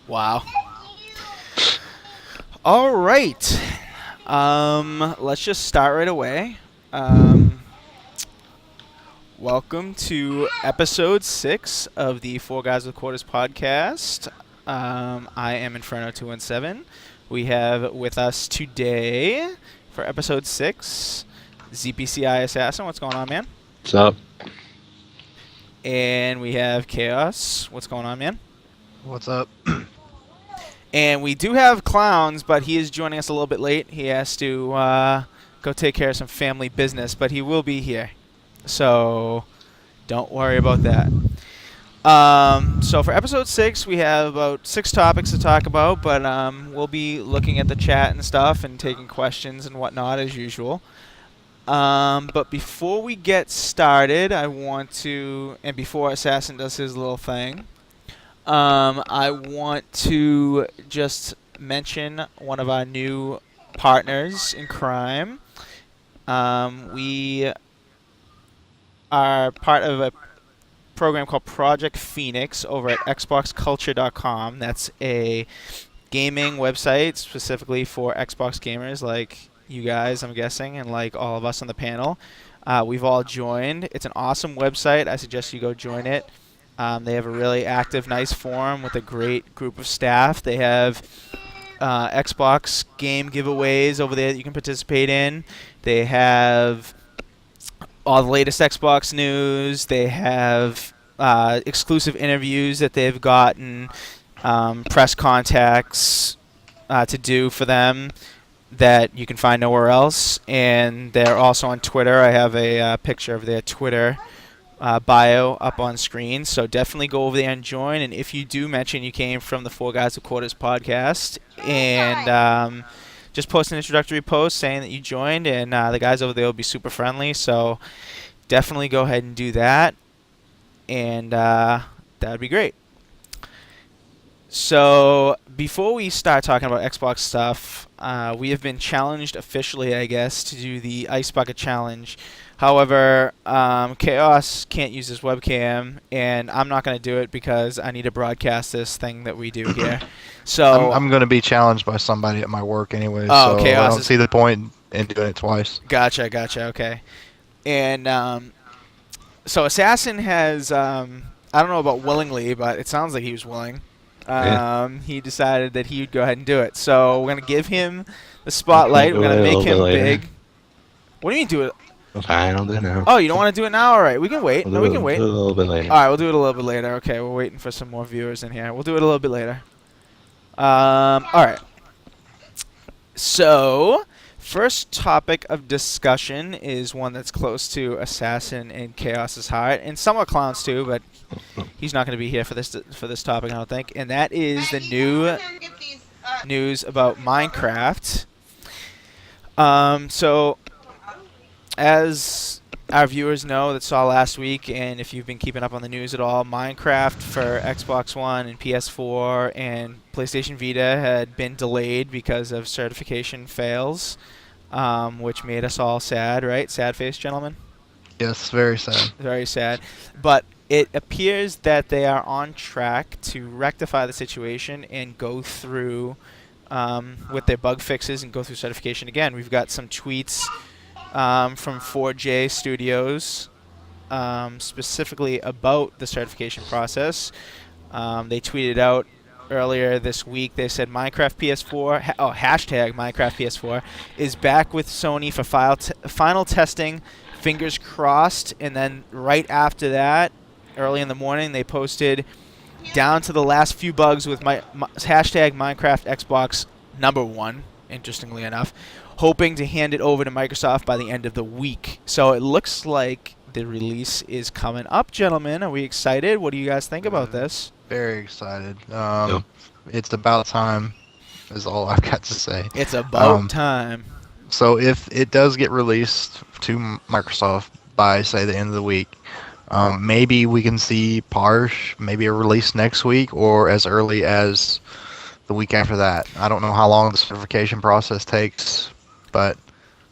Wow. All right. Let's just start right away. Welcome to episode 6 of the 4GwQPodcast podcast. I am Inferno217. We have with us today for episode 6 ZPCI Assassin. What's going on, man? What's up? And we have Chaos. What's going on, man? What's up? And we do have Clowns, but he is joining us a little bit late. He has to go take care of some family business, but he will be here. So don't worry about that. So for episode 6, we have about 6 topics to talk about, but we'll be looking at the chat and stuff and taking questions and whatnot as usual. But before we get started, I want to, and before Assassin does his little thing, I want to just mention one of our new partners in crime. We are part of a program called Project Phoenix over at xboxculture.com. That's a gaming website specifically for Xbox gamers like you guys, I'm guessing, and like all of us on the panel. We've all joined. It's an awesome website. I suggest you go join it. They have a really active, nice forum with a great group of staff. They have Xbox game giveaways over there that you can participate in. They have all the latest Xbox news. They have exclusive interviews that they've gotten, press contacts to do for them that you can find nowhere else. And they're also on Twitter. I have a picture of their Twitter bio up on screen, so definitely go over there and join. And if you do mention you came from the 4GwQPodcast podcast, and just post an introductory post saying that you joined, and the guys over there will be super friendly, so definitely go ahead and do that, and that would be great. So before we start talking about Xbox stuff, we have been challenged officially, I guess, to do the Ice Bucket Challenge. However, Chaos can't use his webcam, and I'm not going to do it because I need to broadcast this thing that we do here. So I'm going to be challenged by somebody at my work anyway, Oh, so Chaos I don't see the point in doing it twice. Gotcha, okay. And so Assassin has, I don't know about willingly, but it sounds like he was willing. He decided that he would go ahead and do it. So we're going to give him the spotlight. We're going to make him big. What do you mean do it? Fine, I'll do it now. Oh, you don't want to do it now? All right, we can wait. No, we can wait. Do it a little bit later. All right, we'll do it a little bit later. Okay, we're waiting for some more viewers in here. We'll do it a little bit later. All right. So, first topic of discussion is one that's close to Assassin and Chaos's heart, and somewhat Clowns too, but he's not going to be here for this topic, I don't think. And that is the new news about Minecraft. So, as our viewers know that saw last week, and if you've been keeping up on the news at all, Minecraft for Xbox One and PS4 and PlayStation Vita had been delayed because of certification fails, which made us all sad, right? Sad face, gentlemen? Yes, very sad. Very sad. But it appears that they are on track to rectify the situation and go through with their bug fixes and go through certification again. We've got some tweets from 4J Studios specifically about the certification process. They tweeted out earlier this week, they said Minecraft PS4, hashtag Minecraft PS4 is back with Sony for final testing, fingers crossed. And then right after that, early in the morning, they posted down to the last few bugs with hashtag Minecraft Xbox #1, interestingly enough, hoping to hand it over to Microsoft by the end of the week. So it looks like the release is coming up, gentlemen. Are we excited? What do you guys think about this? Very excited. Yep. It's about time, is all I've got to say. It's about time. So if it does get released to Microsoft by, say, the end of the week, maybe we can see maybe a release next week or as early as the week after that. I don't know how long the certification process takes, but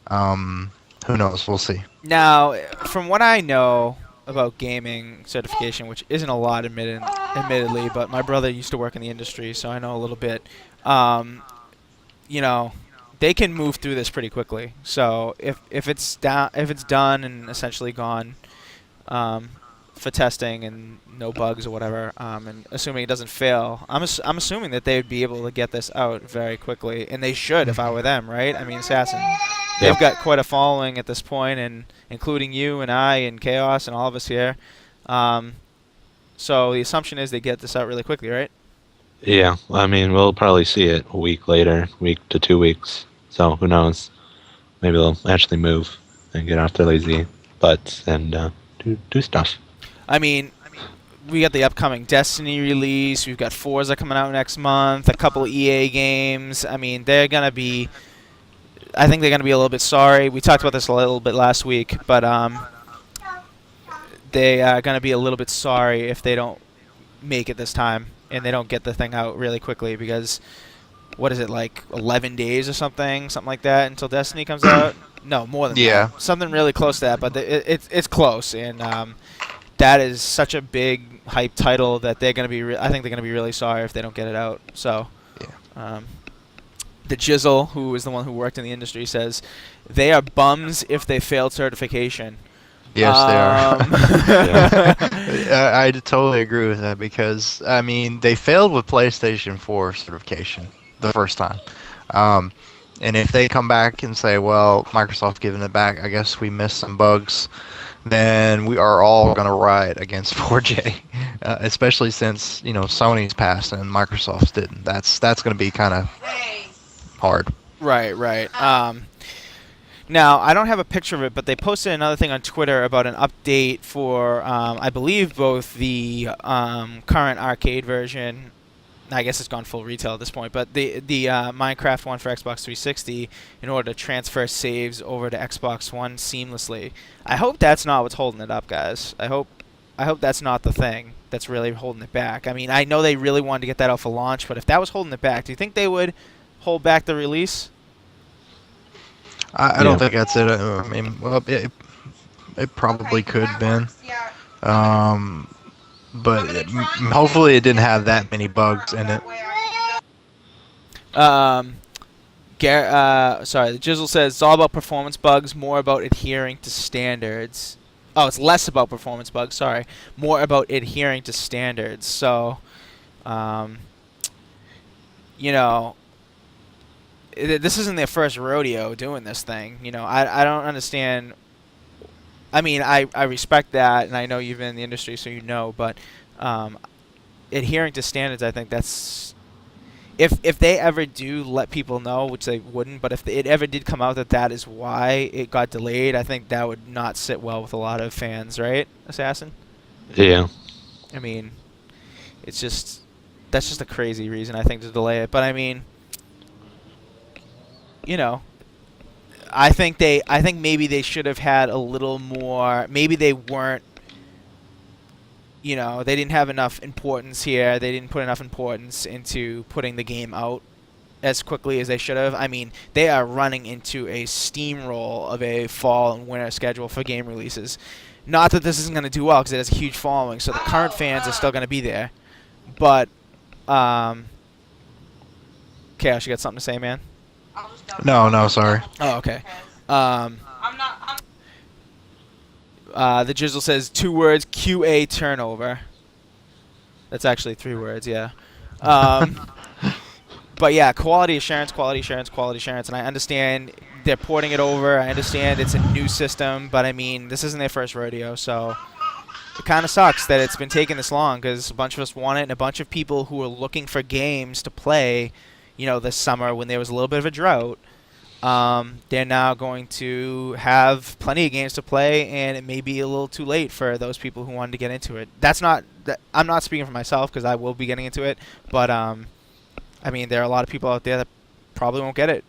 who knows? We'll see. Now, from what I know, about gaming certification, which isn't a lot, admittedly, but my brother used to work in the industry, so I know a little bit. Um, you know, they can move through this pretty quickly. So if it's down, if it's done and essentially gone, um, for testing and no bugs or whatever, and assuming it doesn't fail, I'm assuming that they would be able to get this out very quickly, and they should if I were them, right? I mean, Assassin, Yeah. they've got quite a following at this point, and including you and I and Chaos and all of us here. Um, so the assumption is they get this out really quickly, right? Yeah, I mean, we'll probably see it a week later, week to 2 weeks. So who knows? Maybe they'll actually move and get off their lazy butts and do stuff. I mean, we got the upcoming Destiny release. We've got Forza coming out next month. A couple of EA games. I mean, they're gonna be. I think they're gonna be a little bit sorry. We talked about this a little bit last week, but they are gonna be a little bit sorry if they don't make it this time and they don't get the thing out really quickly because what is it, like 11 days or something like that until Destiny comes out? No, more than Yeah. that. Something really close to that, but it's close, and that is such a big hype title that they're gonna be. I think they're gonna be really sorry if they don't get it out. So, Yeah. the Jizzle, who is the one who worked in the industry, says they are bums if they failed certification. Yes, they are. are. I totally agree with that because I mean they failed with PlayStation 4 certification the first time, and if they come back and say, "Well, Microsoft giving it back, I guess we missed some bugs," then we are all going to riot against 4J, especially since Sony's passed and Microsoft's didn't. That's going to be kind of hard. Right. Now, I don't have a picture of it, but they posted another thing on Twitter about an update for, I believe, both the current arcade version. I guess it's gone full retail at this point, but the Minecraft one for Xbox 360 in order to transfer saves over to Xbox One seamlessly. I hope that's not what's holding it up, guys. I hope that's not the thing that's really holding it back. I mean, I know they really wanted to get that out for launch, but if that was holding it back, do you think they would hold back the release? I don't think that's it. I mean, well, it probably could have been. But hopefully it didn't have that many bugs in it. Sorry, the Jizzle says it's all about performance bugs, more about adhering to standards. Oh, it's less about performance bugs, sorry. More about adhering to standards. So, you know, this isn't their first rodeo doing this thing. You know, I don't understand. I mean, I respect that, and I know you've been in the industry, so you know. But adhering to standards, I think that's if they ever do let people know, which they wouldn't. But if it ever did come out that that is why it got delayed, I think that would not sit well with a lot of fans, right, Assassin? Yeah. I mean, it's just that's just a crazy reason I think to delay it. But I mean, you know. I think maybe they should have had a little more. Maybe they weren't. You know, they didn't have enough importance here. They didn't put enough importance into putting the game out as quickly as they should have. I mean, they are running into a steamroll of a fall and winter schedule for game releases. Not that this isn't going to do well because it has a huge following, so the current fans are still going to be there. But, Chaos, you got something to say, man? No, sorry. Oh, okay. The Jizzle says 2 words, QA turnover. That's actually 3 words, yeah. But yeah, quality assurance, and I understand they're porting it over. I understand it's a new system, but I mean, this isn't their first rodeo, so it kind of sucks that it's been taking this long because a bunch of us want it, and a bunch of people who are looking for games to play, you know, this summer when there was a little bit of a drought, they're now going to have plenty of games to play, and it may be a little too late for those people who wanted to get into it. I'm not speaking for myself because I will be getting into it, but I mean, there are a lot of people out there that probably won't get it.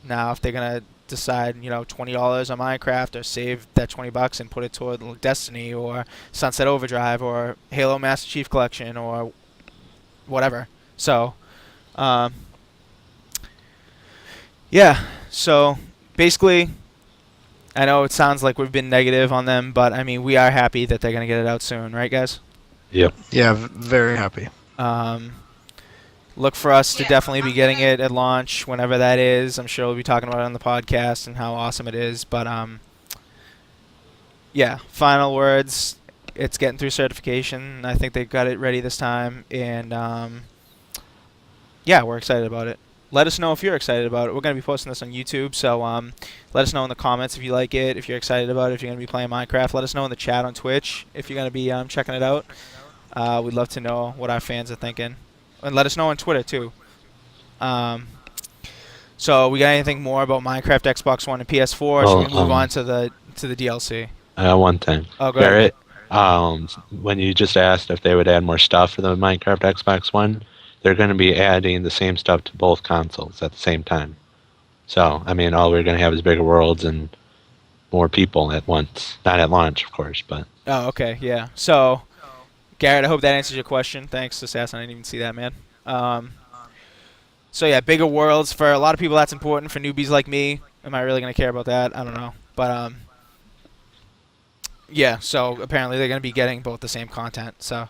Now, if they're gonna decide, you know, $20 on Minecraft, or save that $20 and put it toward Destiny or Sunset Overdrive or Halo Master Chief Collection or whatever. So, yeah. So basically, I know it sounds like we've been negative on them, but I mean, we are happy that they're going to get it out soon, right, guys? Yep. Yeah, very happy. Look for us to definitely be getting it at launch whenever that is. I'm sure we'll be talking about it on the podcast and how awesome it is. But yeah, final words. It's getting through certification. I think they got it ready this time, and yeah, we're excited about it. Let us know if you're excited about it. We're going to be posting this on YouTube, so let us know in the comments if you like it, if you're excited about it, if you're going to be playing Minecraft. Let us know in the chat on Twitch if you're going to be checking it out. We'd love to know what our fans are thinking. And let us know on Twitter, too. So we got anything more about Minecraft, Xbox One, and PS4, or should we move on to the DLC? One thing. Oh, go ahead. Garrett, when you just asked if they would add more stuff for the Minecraft Xbox One, they're going to be adding the same stuff to both consoles at the same time. So, I mean, all we're going to have is bigger worlds and more people at once. Not at launch, of course, but... Oh, okay, yeah. So, Garrett, I hope that answers your question. Thanks, Assassin. I didn't even see that, man. So, yeah, bigger worlds. For a lot of people, that's important. For newbies like me, am I really going to care about that? I don't know. But, yeah, so apparently they're going to be getting both the same content. So,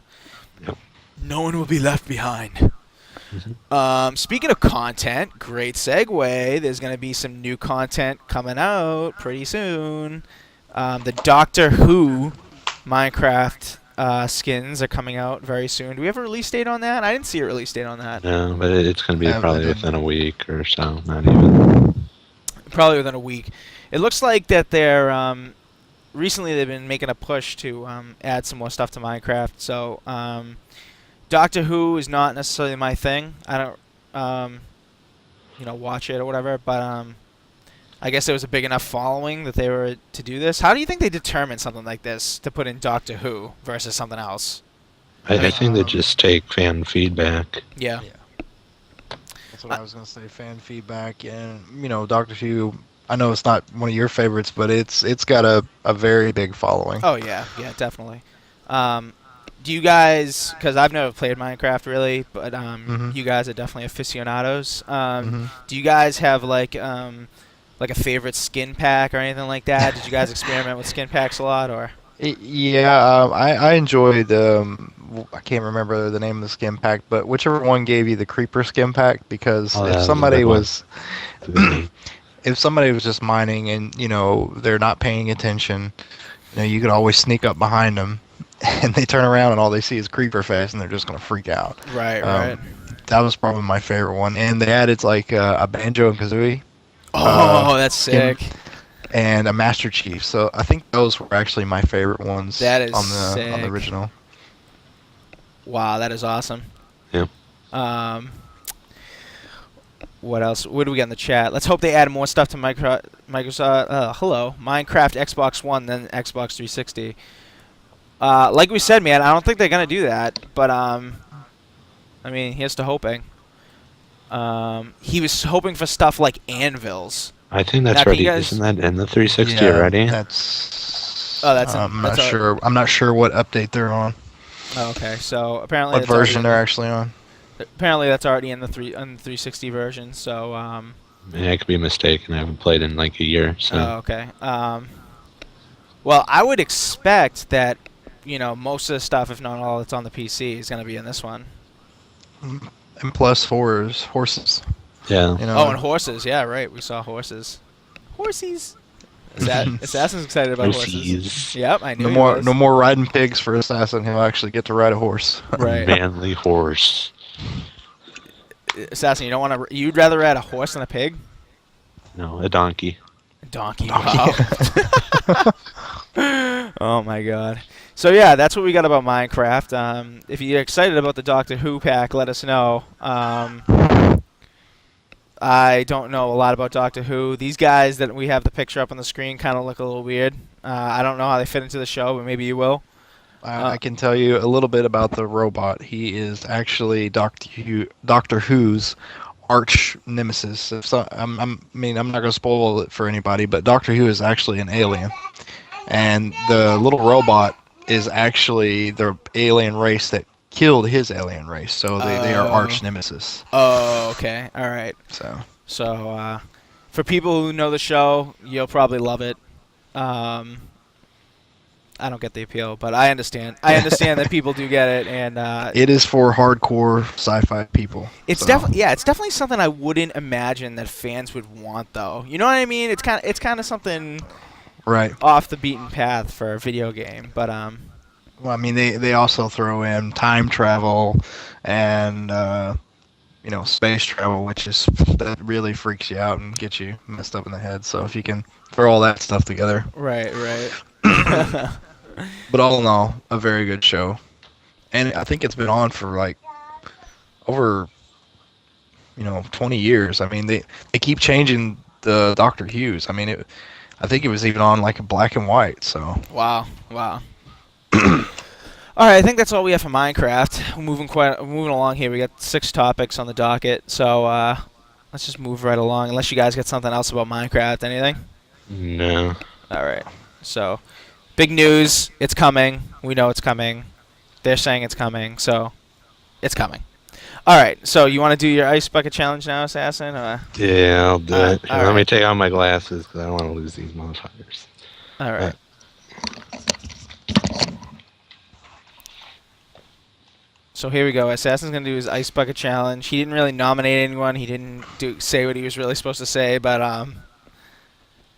Yep. No one will be left behind. Speaking of content, great segue. There's going to be some new content coming out pretty soon. The Doctor Who Minecraft skins are coming out very soon. Do we have a release date on that? I didn't see a release date on that. No, but it's going to be Yeah, probably they within a week or so. Not even. Probably within a week. It looks like that they're recently they've been making a push to add some more stuff to Minecraft. So Doctor Who is not necessarily my thing. I don't watch it or whatever, but I guess there was a big enough following that they were to do this. How do you think they determine something like this to put in Doctor Who versus something else? I think they just take fan feedback. Yeah. That's what I was going to say. Fan feedback, and Doctor Who. I know it's not one of your favorites, but it's got a very big following. Oh yeah, definitely. Do you guys? Because I've never played Minecraft really, but you guys are definitely aficionados. Do you guys have like a favorite skin pack or anything like that? Did you guys experiment with skin packs a lot, or? I enjoyed. I can't remember the name of the skin pack, but whichever one gave you the creeper skin pack, because if somebody was if somebody was just mining and they're not paying attention, you could always sneak up behind them, and they turn around and all they see is creeper face, and they're just gonna freak out. Right. That was probably my favorite one, and they added like a banjo and kazooie. Oh, that's sick. And a Master Chief. So I think those were actually my favorite ones. That is on sick. the original. Wow, that is awesome. Yeah. What else? What do we got in the chat? Let's hope they add more stuff to Minecraft Xbox One than Xbox 360. Like we said, man, I don't think they're gonna do that. But I mean, here's to hoping. He was hoping for stuff like anvils. I think that's Now, ready. Isn't that in the 360 already? That's. Oh, I'm not sure. I'm not sure what update they're on. Oh, okay, so apparently What version they're actually on? Apparently that's already in the 360 version. So I could be mistaken. I haven't played in like a year. So. Oh, okay. Well, I would expect that most of the stuff, if not all, that's on the PC is going to be in this one. And plus horses. Yeah. Oh, and horses. Yeah, right. We saw horses. Horsies. Assassin's excited about horses. Yep, I knew. No more riding pigs for Assassin. He'll actually get to ride a horse. Right. Manly horse. Assassin, you'd rather ride a horse than a pig? No, a donkey. A donkey. Wow. Oh my god. So yeah, that's what we got about Minecraft. If you're excited about the Doctor Who pack, let us know. I don't know a lot about Doctor Who. These guys that we have the picture up on the screen kind of look a little weird. I don't know how they fit into the show, but maybe you will. I can tell you a little bit about the robot. He is actually Doctor Who's arch nemesis. I'm not going to spoil it for anybody, but Doctor Who is actually an alien, and the little robot is actually the alien race that killed his alien race. So they are arch nemesis. Oh, okay, all right. So for people who know the show, you'll probably love it. Um, I don't get the appeal, but I understand. I understand that people do get it, and It is for hardcore sci-fi people. it's So. definitely it's definitely something I wouldn't imagine that fans would want, though. You know what I mean? It's kind of something Right. off the beaten path for a video game, but Well, I mean, they also throw in time travel and space travel, which is that really freaks you out and gets you messed up in the head. So if you can throw all that stuff together, right. but all in all, a very good show, and I think it's been on for like over 20 years. I mean, they keep changing the Doctor Hughes. I mean, I think it was even on like a black and white. So Wow. All right, I think that's all we have for Minecraft. We're moving along here. We got 6 topics on the docket, so let's just move right along. Unless you guys got something else about Minecraft, anything? No. All right. So, big news. It's coming. We know it's coming. They're saying it's coming, so it's coming. All right. So, you want to do your ice bucket challenge now, Assassin? Yeah, I'll do Alright, it. alright. Let me take out my glasses because I don't want to lose these motherfuckers. All right. So here we go. Assassin's gonna do his ice bucket challenge. He didn't really nominate anyone. He didn't say what he was really supposed to say, but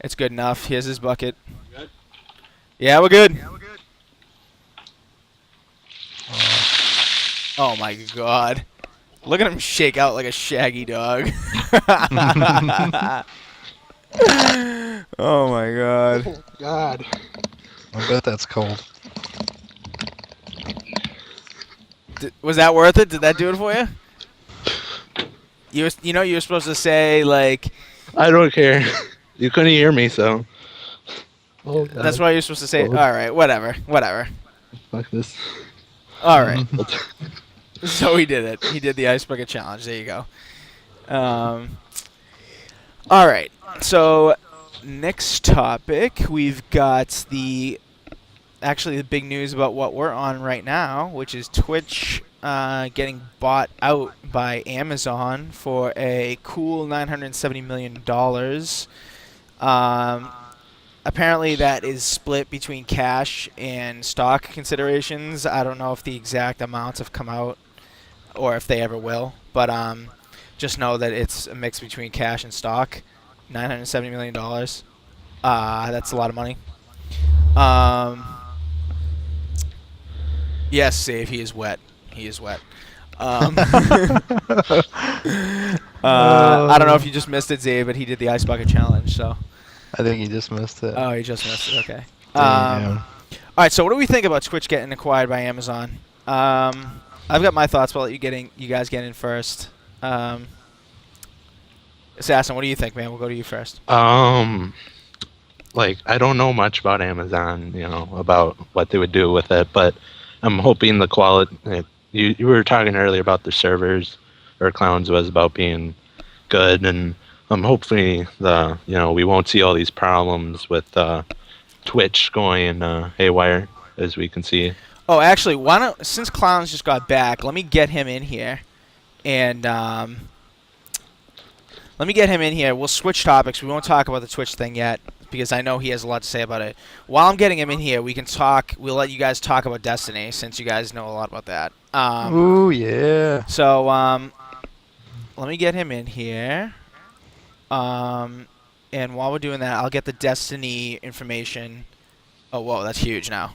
it's good enough. Here's his bucket. Good? Yeah, we're good. Oh my god! Look at him shake out like a shaggy dog. Oh my god! God. I bet that's cold. Was that worth it? Did that do it for you? You were supposed to say like. I don't care. You couldn't hear me, so. Oh, God. That's why you're supposed to say. Cold. All right, whatever. Fuck this. All right. So he did it. He did the ice bucket challenge. There you go. All right. So next topic, we've got the big news about what we're on right now, which is Twitch getting bought out by Amazon for a cool $970 million. Apparently that is split between cash and stock considerations. I don't know if the exact amounts have come out or if they ever will, but just know that it's a mix between cash and stock. $970 million. That's a lot of money. Yes, Save, he is wet. He is wet. I don't know if you just missed it, Zay, but he did the ice bucket challenge, so. I think you just missed it. Oh, he just missed it. Okay. Damn. All right. So, what do we think about Twitch getting acquired by Amazon? I've got my thoughts, but I'll let you guys get in first. Assassin, what do you think, man? We'll go to you first. Like, I don't know much about Amazon, about what they would do with it, but I'm hoping the quality. You were talking earlier about the servers, or Clowns was about being good, and I'm hoping we won't see all these problems with Twitch going haywire, as we can see. Oh, actually, since Clowns just got back, let me get him in here, and We'll switch topics. We won't talk about the Twitch thing yet because I know he has a lot to say about it. While I'm getting him in here, we can talk. We'll let you guys talk about Destiny since you guys know a lot about that. Ooh, yeah. So, let me get him in here. And while we're doing that, I'll get the Destiny information. Oh, whoa, that's huge now.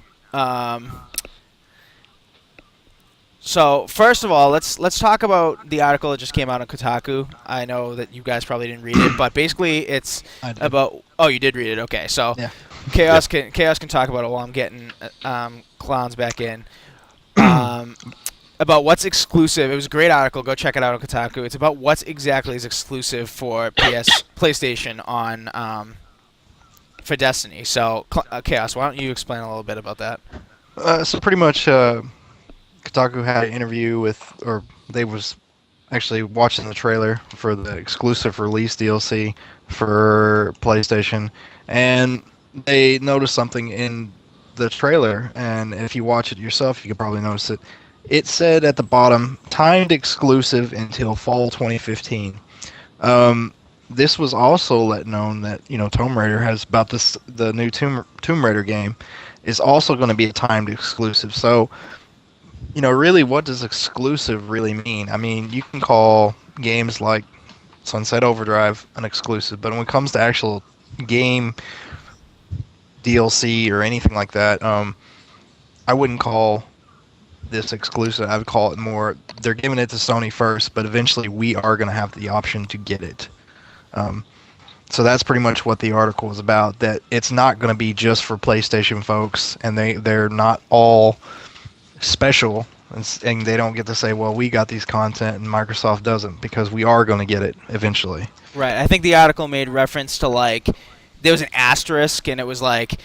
So first of all, let's talk about the article that just came out on Kotaku. I know that you guys probably didn't read it, but basically it's about. Oh, you did read it. Okay, so Yeah. Chaos can talk about it while I'm getting Clowns back in. About what's exclusive. It was a great article. Go check it out on Kotaku. It's about what's exactly is exclusive for PlayStation on for Destiny. So Chaos, why don't you explain a little bit about that? So pretty much, Kotaku had an interview or they was actually watching the trailer for the exclusive release DLC for PlayStation, and they noticed something in the trailer, and if you watch it yourself, you could probably notice it. It said at the bottom, timed exclusive until fall 2015. this was also let known that Tomb Raider has about the new Tomb Raider game is also going to be a timed exclusive. So really, what does exclusive really mean? I mean, you can call games like Sunset Overdrive an exclusive, but when it comes to actual game DLC or anything like that, I wouldn't call this exclusive. I would call it more. They're giving it to Sony first, but eventually we are going to have the option to get it. Um, so that's pretty much what the article is about. That it's not going to be just for PlayStation folks, and they're not all special, and they don't get to say, well, we got these content and Microsoft doesn't, because we are going to get it eventually. Right. I think the article made reference to like there was an asterisk and it was like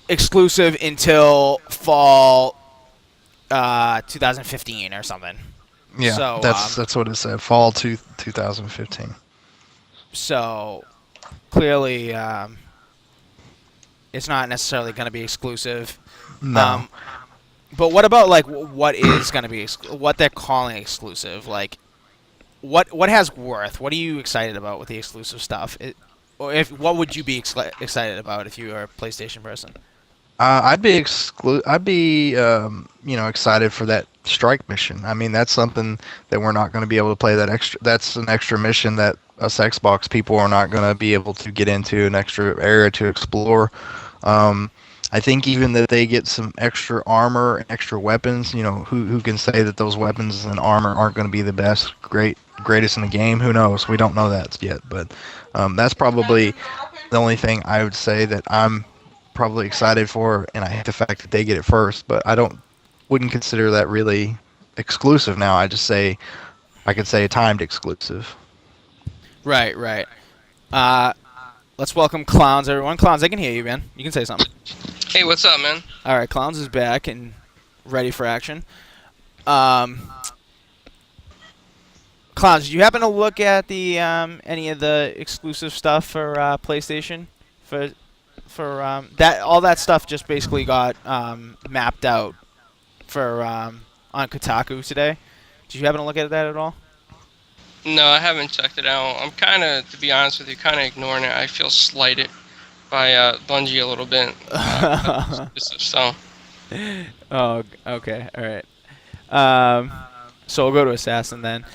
exclusive until fall 2015 or something. Yeah, So that's what it said. Fall 2015. so clearly it's not necessarily going to be exclusive. No. But what about like what is going to be what they're calling exclusive? Like what has worth? What are you excited about with the exclusive stuff? Or if what would you be excited about if you were a PlayStation person? I'd be excited for that strike mission. I mean, that's something that we're not going to be able to play. That's an extra mission that us Xbox people are not going to be able to get into, an extra area to explore. I think even that they get some extra armor and extra weapons. Who can say that those weapons and armor aren't going to be the greatest in the game? Who knows? We don't know that yet, but that's probably the only thing I would say that I'm probably excited for, and I hate the fact that they get it first, but wouldn't consider that really exclusive now. I could say a timed exclusive. Right, right. Let's welcome Clowns, everyone. Clowns, I can hear you, man. You can say something. Hey, what's up, man? All right, Clowns is back ready for action. Clowns, did you happen to look at the any of the exclusive stuff for PlayStation? For that all that stuff just basically got mapped out for on Kotaku today. Did you happen to look at that at all? No, I haven't checked it out. I'm kind of, to be honest with you, kind of ignoring it. I feel slighted by Bungie a little bit. So. Oh, okay, all right. So we'll go to Assassin then.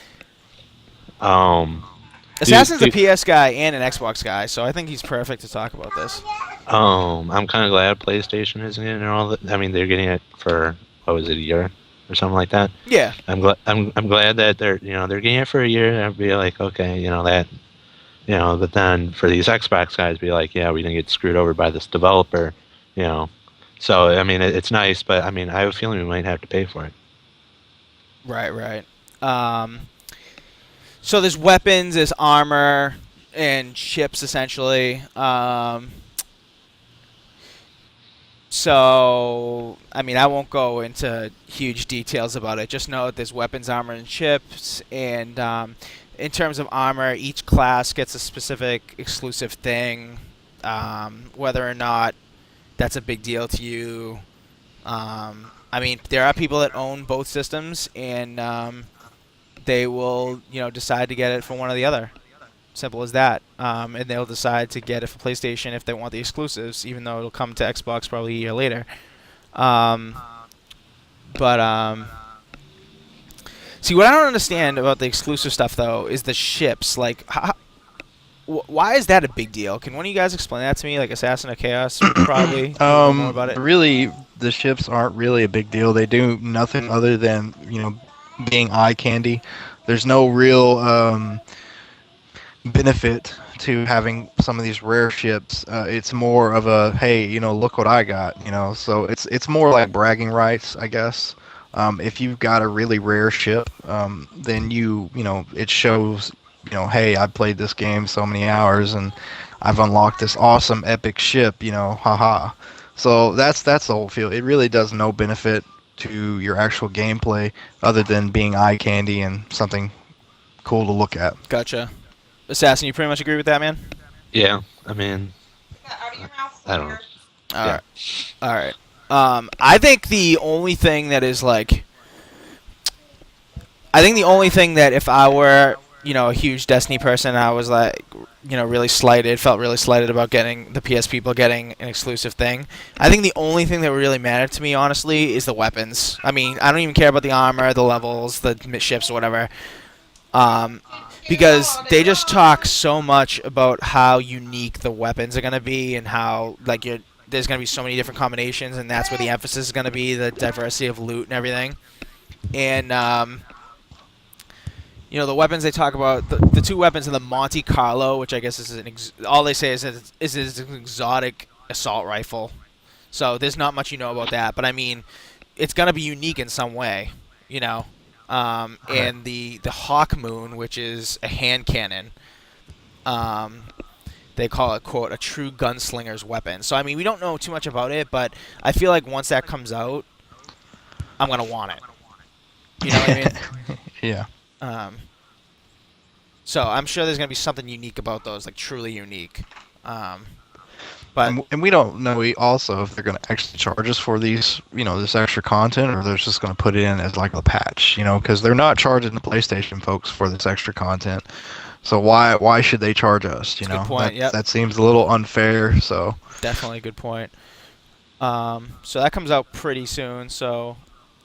Assassin's a PS guy and an Xbox guy, so I think he's perfect to talk about this. I'm kind of glad PlayStation isn't getting all that. I mean, they're getting it for what was it, a year or something like that. Yeah. I'm glad that they're getting it for a year. I'd be like, okay, that, but then for these Xbox guys, be like, yeah, we didn't get screwed over by this developer, So I mean, it's nice, but I mean, I have a feeling we might have to pay for it. Right, right. So there's weapons, there's armor, and ships essentially. So, I mean, I won't go into huge details about it. Just know that there's weapons, armor, and ships. And in terms of armor, each class gets a specific exclusive thing. Whether or not that's a big deal to you. I mean, there are people that own both systems, and they will, decide to get it for one or the other. Simple as that. And they'll decide to get it for PlayStation if they want the exclusives, even though it'll come to Xbox probably a year later. See, what I don't understand about the exclusive stuff, though, is the ships. Like, why is that a big deal? Can one of you guys explain that to me? Like Assassin of Chaos would probably know more about it. Really, the ships aren't really a big deal. They do nothing other than, being eye candy. There's no real benefit to having some of these rare ships. It's more of a, hey, look what I got, so it's more like bragging rights, I guess. If you've got a really rare ship, then it shows, hey, I played this game so many hours and I've unlocked this awesome epic ship, haha. So that's the whole feel. It really does no benefit to your actual gameplay other than being eye candy and something cool to look at. Gotcha. Assassin, you pretty much agree with that, man? Yeah, I mean, I don't know. All right. I think the only thing that is like, I think the only thing that if I were, a huge Destiny person. I was like, really slighted. Felt really slighted about getting the PS people getting an exclusive thing. I think the only thing that really mattered to me, honestly, is the weapons. I mean, I don't even care about the armor, the levels, the ships, or whatever. Um, because they just talk so much about how unique the weapons are gonna be and how there's gonna be so many different combinations, and that's where the emphasis is gonna be, the diversity of loot and everything. And the weapons they talk about, the two weapons in the Monte Carlo, which I guess is all they say is an exotic assault rifle. So there's not much about that, but I mean, it's gonna be unique in some way, you know. Right. And the Hawk Moon, which is a hand cannon, they call it, quote, a true gunslinger's weapon. So I mean, we don't know too much about it, but I feel like once that comes out, I'm gonna want it. You know what I mean? Yeah. Um, so I'm sure there's gonna be something unique about those, like truly unique. But And we don't know also if they're going to actually charge us for these, this extra content, or they're just going to put it in as like a patch, because they're not charging the PlayStation folks for this extra content. So why should they charge us? That's a good point. Yep. That seems a little unfair. So Definitely a good point. So that comes out pretty soon. So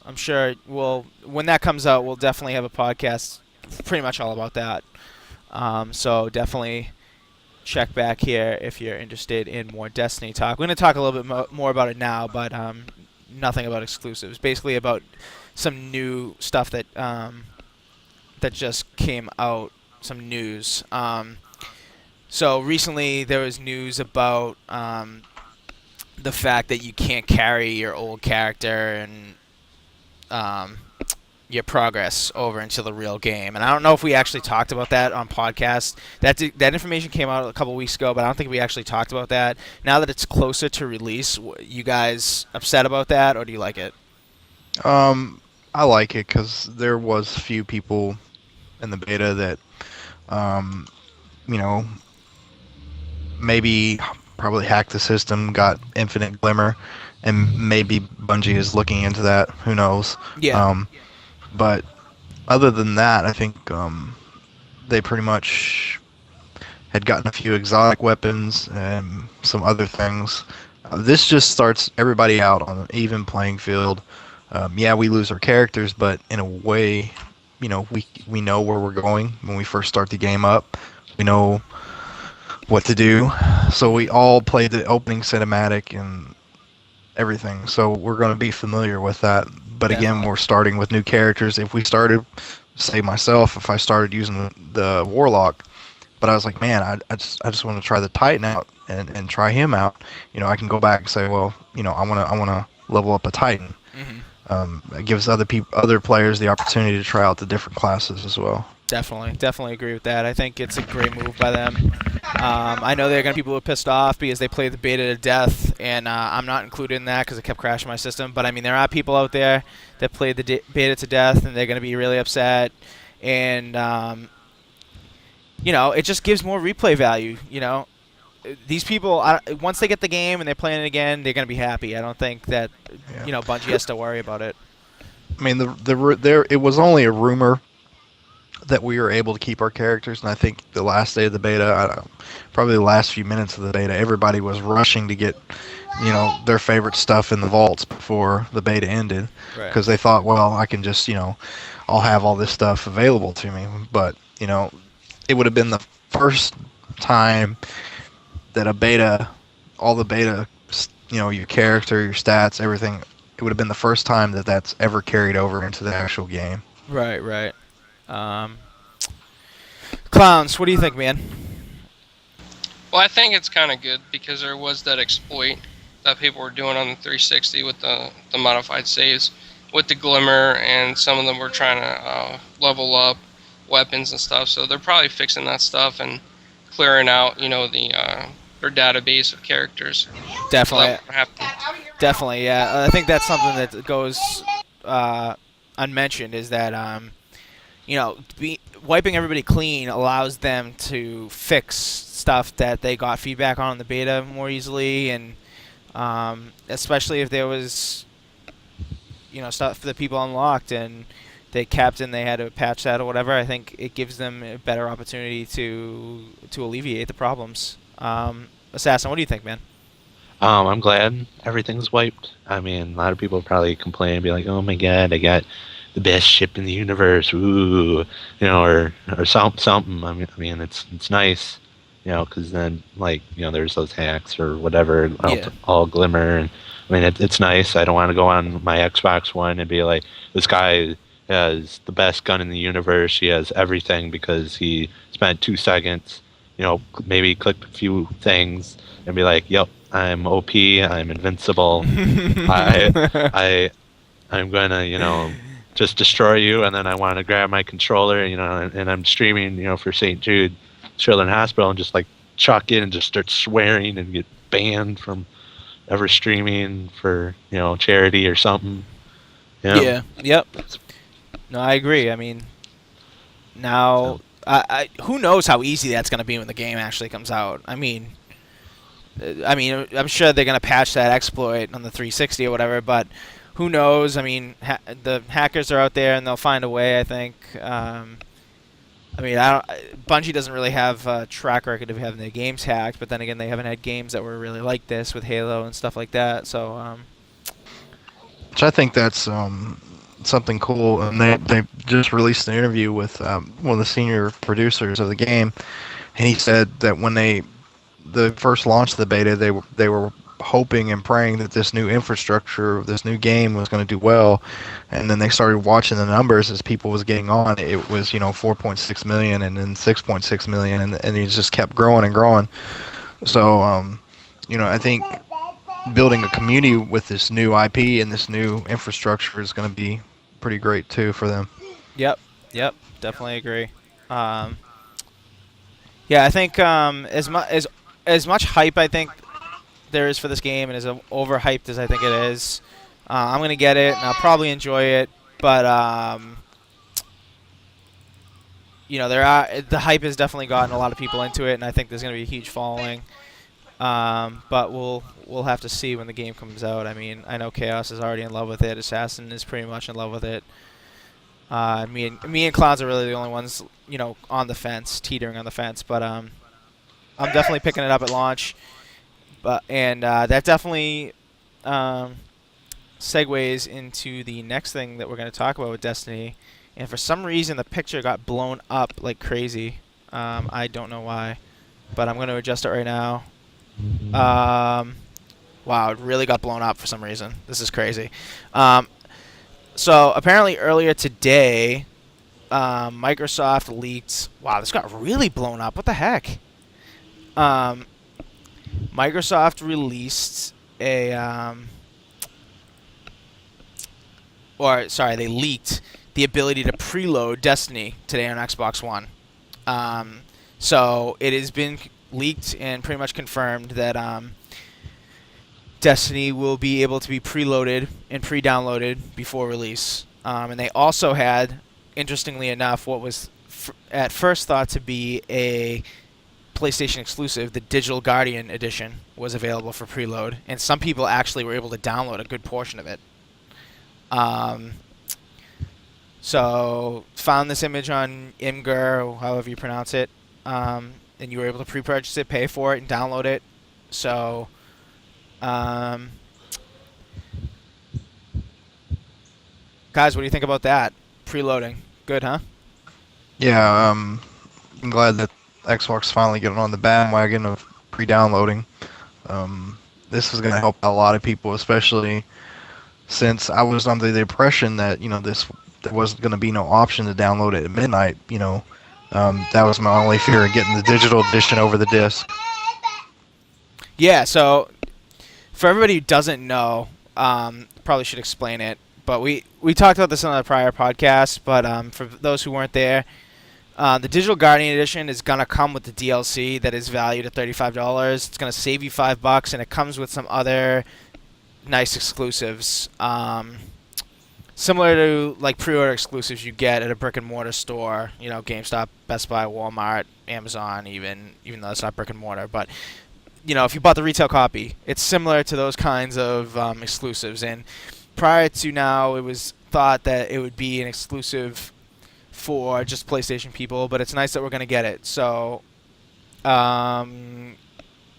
I'm sure when that comes out, we'll definitely have a podcast pretty much all about that. So definitely check back here if you're interested in more Destiny talk. We're going to talk a little bit more about it now, but nothing about exclusives. Basically about some new stuff that just came out, some news. So recently there was news about the fact that you can't carry your old character and your progress over into the real game. And I don't know if we actually talked about that on podcast. That information came out a couple weeks ago, but I don't think we actually talked about that. Now that it's closer to release, you guys upset about that, or do you like it? I like it because there was few people in the beta that, um, you know, maybe probably hacked the system, got infinite glimmer, and maybe Bungie is looking into that. Who knows? Yeah. But other than that, I think they pretty much had gotten a few exotic weapons and some other things. This just starts everybody out on an even playing field. Yeah, we lose our characters, but in a way, we know where we're going when we first start the game up. We know what to do. So we all played the opening cinematic and everything. So we're going to be familiar with that. But again, Definitely. we're starting with new characters. If we started, say myself, if I started using the Warlock, but I was like, man, I just want to try the Titan out and try him out. I can go back and say, well, I want to level up a Titan. It gives other players the opportunity to try out the different classes as well. Definitely agree with that. I think it's a great move by them. I know there are going to be people who are pissed off because they played the beta to death, and I'm not included in that because it kept crashing my system. But I mean, there are people out there that played the beta to death, and they're going to be really upset. And it just gives more replay value. These people, once they get the game and they're playing it again, they're going to be happy. I don't think that Yeah. Bungie has to worry about it. I mean, it was only a rumor that we were able to keep our characters, and I think the last day of the beta, probably the last few minutes of the beta, everybody was rushing to get, their favorite stuff in the vaults before the beta ended, Right. because they thought, well, I can just, I'll have all this stuff available to me. But it would have been the first time that all the beta, your character, your stats, everything, it would have been the first time that that's ever carried over into the actual game. Right. Clowns, what do you think, man? Well, I think it's kind of good because there was that exploit that people were doing on the 360 with the modified saves with the glimmer, and some of them were trying to level up weapons and stuff. So they're probably fixing that stuff and clearing out, their database of characters. Definitely. So that would happen. Definitely, yeah. I think that's something that goes unmentioned is that wiping everybody clean allows them to fix stuff that they got feedback on in the beta more easily, and especially if there was stuff that people unlocked and they capped and they had to patch that or whatever, I think it gives them a better opportunity to alleviate the problems. Assassin, what do you think, man? I'm glad everything's wiped. I mean, a lot of people probably complain and be like, "Oh my god, I got the best ship in the universe," ooh, or something. I mean, it's nice, because then there's those hacks or whatever, Yeah. all glimmer, and I mean, it's nice. I don't want to go on my Xbox One and be like, this guy has the best gun in the universe. He has everything because he spent 2 seconds, maybe clicked a few things and be like, "Yep, I'm OP. I'm invincible. I, I, I'm gonna, just destroy you." And then I want to grab my controller, and I'm streaming, for St. Jude Children's Hospital, and just like chuck in and just start swearing and get banned from ever streaming for, charity or something. Yeah. Yep. No, I agree. I mean, now, So, who knows how easy that's going to be when the game actually comes out? I mean, I'm sure they're going to patch that exploit on the 360 or whatever, but who knows? I mean, the hackers are out there and they'll find a way, I think. I mean, Bungie doesn't really have a track record of having their games hacked, but then again, they haven't had games that were really like this with Halo and stuff like that. So, Which I think that's something cool. And they just released an interview with one of the senior producers of the game, and he said that when the first launch of the beta, they were hoping and praying that this new infrastructure, this new game was going to do well, and then they started watching the numbers as people was getting on. It was 4.6 million and then 6.6 million, and it just kept growing and growing. So I think building a community with this new IP and this new infrastructure is going to be pretty great too for them. yep, definitely agree. Yeah, I think as much hype I think there is for this game, and as overhyped as I think it is, I'm gonna get it and I'll probably enjoy it. But the hype has definitely gotten a lot of people into it, and I think there's gonna be a huge following. But we'll have to see when the game comes out. I mean, I know Chaos is already in love with it. Assassin is pretty much in love with it. Me and Clowns are really the only ones, on the fence, teetering on the fence. But I'm definitely picking it up at launch. And that definitely segues into the next thing that we're going to talk about with Destiny. And for some reason, the picture got blown up like crazy. I don't know why, but I'm going to adjust it right now. Wow, it really got blown up for some reason. This is crazy. So apparently earlier today, Microsoft leaked. Wow, this got really blown up. What the heck? Microsoft released they leaked the ability to preload Destiny today on Xbox One. So it has been leaked and pretty much confirmed that Destiny will be able to be preloaded and pre-downloaded before release. And they also had, interestingly enough, what was at first thought to be a PlayStation exclusive, the Digital Guardian edition, was available for preload, and some people actually were able to download a good portion of it. So found this image on Imgur, or however you pronounce it, and you were able to pre-purchase it, pay for it, and download it. So, guys, what do you think about that? Preloading, good, huh? Yeah, I'm glad that Xbox finally getting on the bandwagon of pre-downloading. This is going to help a lot of people, especially since I was under the impression that there wasn't going to be no option to download it at midnight. That was my only fear of getting the digital edition over the disc. Yeah. So for everybody who doesn't know, probably should explain it. But we talked about this on a prior podcast. But for those who weren't there. The Digital Guardian Edition is going to come with the DLC that is valued at $35. It's going to save you $5, and it comes with some other nice exclusives. Similar to like pre-order exclusives you get at a brick-and-mortar store, GameStop, Best Buy, Walmart, Amazon, even though it's not brick-and-mortar. But, if you bought the retail copy, it's similar to those kinds of exclusives. And prior to now, it was thought that it would be an exclusive for just PlayStation people, but it's nice that we're gonna get it. So,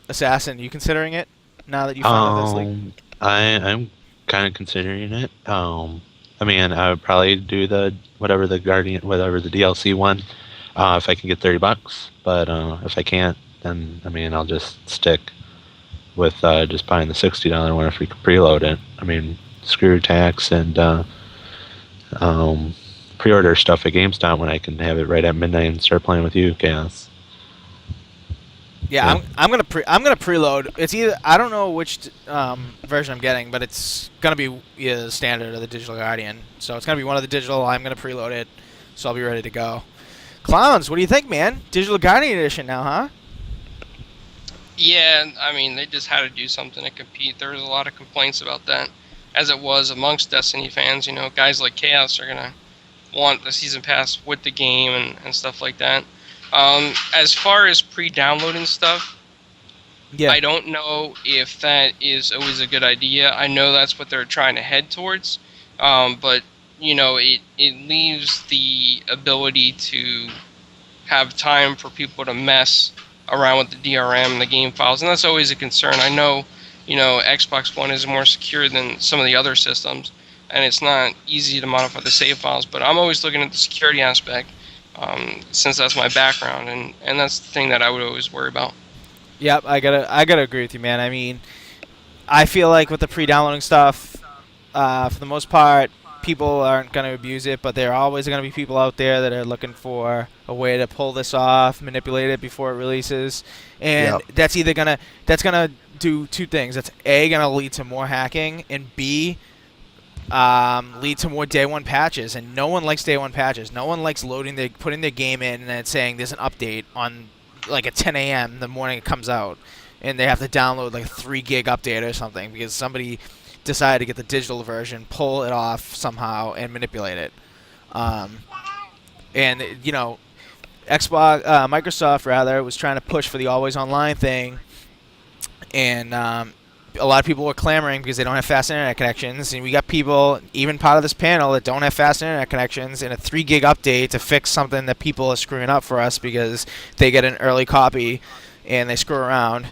Assassin, you considering it now that you found out that's leaked? I'm kind of considering it. I mean, I would probably do the whatever the DLC one, if I can get $30. But if I can't, then I mean, I'll just stick with just buying the $60 one if we can preload it. I mean, screw tax and pre-order stuff at GameStop when I can have it right at midnight and start playing with you, Chaos. Yeah, Yeah. I'm gonna preload. It's either I don't know which version I'm getting, but it's gonna be either the standard or the Digital Guardian. So it's gonna be one of the digital. I'm gonna preload it, so I'll be ready to go. Clowns, what do you think, man? Digital Guardian edition now, huh? Yeah, I mean, they just had to do something to compete. There was a lot of complaints about that, as it was amongst Destiny fans. You know, guys like Chaos are gonna want the season pass with the game and stuff like that. As far as pre-downloading stuff, Yeah. I don't know if that is always a good idea. I know that's what they're trying to head towards, but you know, it leaves the ability to have time for people to mess around with the DRM and the game files, and that's always a concern. I know, you know, Xbox One is more secure than some of the other systems, and it's not easy to modify the save files, but I'm always looking at the security aspect, since that's my background, and that's the thing that I would always worry about. Yep, I gotta agree with you, man. I mean, I feel like with the pre-downloading stuff, for the most part, people aren't going to abuse it, but there are always going to be people out there that are looking for a way to pull this off, manipulate it before it releases, and Yep. that's gonna do two things. That's A, gonna lead to more hacking, and B, lead to more day one patches. And no one likes day one patches. No one likes putting their game in and then saying there's an update on like at 10 a.m. the morning it comes out, and they have to download like a 3 gig update or something because somebody decided to get the digital version, pull it off somehow, and manipulate it. And you know, Microsoft rather was trying to push for the always online thing, and a lot of people were clamoring because they don't have fast internet connections, and we got people, even part of this panel, that don't have fast internet connections, and a 3 gig update to fix something that people are screwing up for us because they get an early copy and they screw around.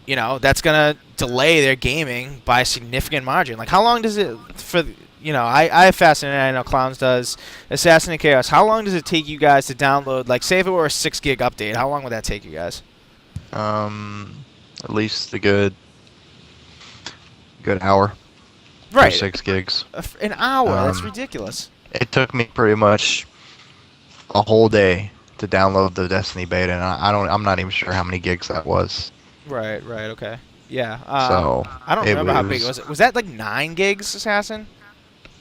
You know, that's gonna delay their gaming by a significant margin. Like, how long does it for? You know, I have fast internet. I know Clowns does. Assassin and Chaos. How long does it take you guys to download? Like, say if it were a 6 gig update, how long would that take you guys? At least a good hour. Right, For 6 gigs. An hour. That's Um, ridiculous. It took me pretty much a whole day to download the Destiny beta, and I'm not even sure how many gigs that was. Right. Okay. Yeah. So I don't it remember how big was- it was. Was that like 9 gigs, Assassin?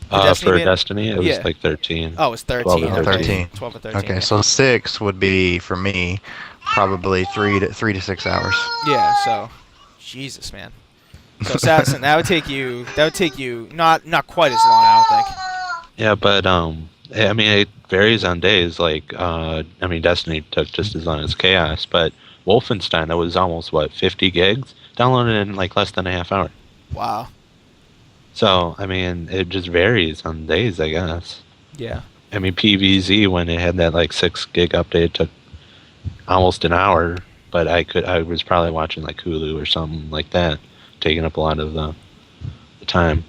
The For beta? Destiny, it was Yeah. like 13. Oh, it was 13. 12 and okay. 13. 12 and 13. Okay, so 6 would be for me probably 3 to 6 hours. Yeah. So, Jesus, man. So Assassin, that would take you not quite as long, I don't think. Yeah, but I mean, it varies on days. Like, I mean, Destiny took just as long as Chaos, but Wolfenstein, that was almost 50 gigs, downloaded in like less than a half hour. Wow. So, I mean, it just varies on days, I guess. Yeah. I mean, PVZ, when it had that like 6 gig update, took almost an hour, but I was probably watching like Hulu or something like that, taking up a lot of the time.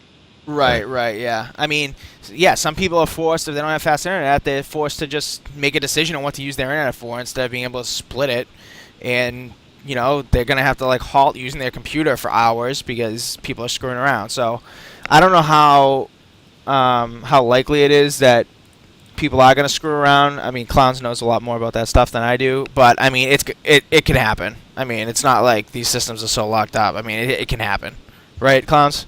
Right, yeah. I mean, yeah, some people are forced, if they don't have fast internet, they're forced to just make a decision on what to use their internet for instead of being able to split it. And, you know, they're going to have to, like, halt using their computer for hours because people are screwing around. So, I don't know how likely it is that people are going to screw around. I mean, Clowns knows a lot more about that stuff than I do. But, I mean, it can happen. I mean, it's not like these systems are so locked up. I mean, it can happen. Right, Clowns?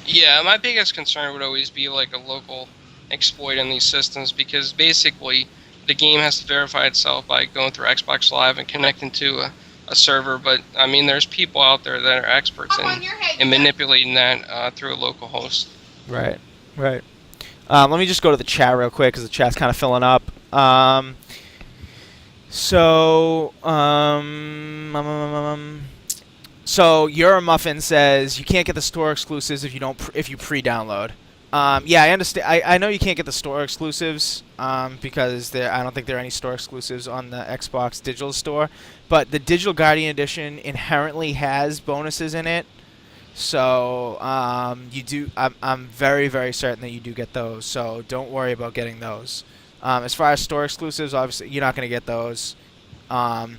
Yeah, my biggest concern would always be like a local exploit in these systems, because basically the game has to verify itself by going through Xbox Live and connecting to a server. But I mean, there's people out there that are experts in manipulating that through a local host. Right. Let me just go to the chat real quick because the chat's kind of filling up. So your muffin says you can't get the store exclusives if you pre-download. Yeah, I understand. I know you can't get the store exclusives because I don't think there are any store exclusives on the Xbox Digital Store. But the Digital Guardian Edition inherently has bonuses in it. So you do. I'm very, very certain that you do get those. So don't worry about getting those. As far as store exclusives, obviously you're not going to get those. Um,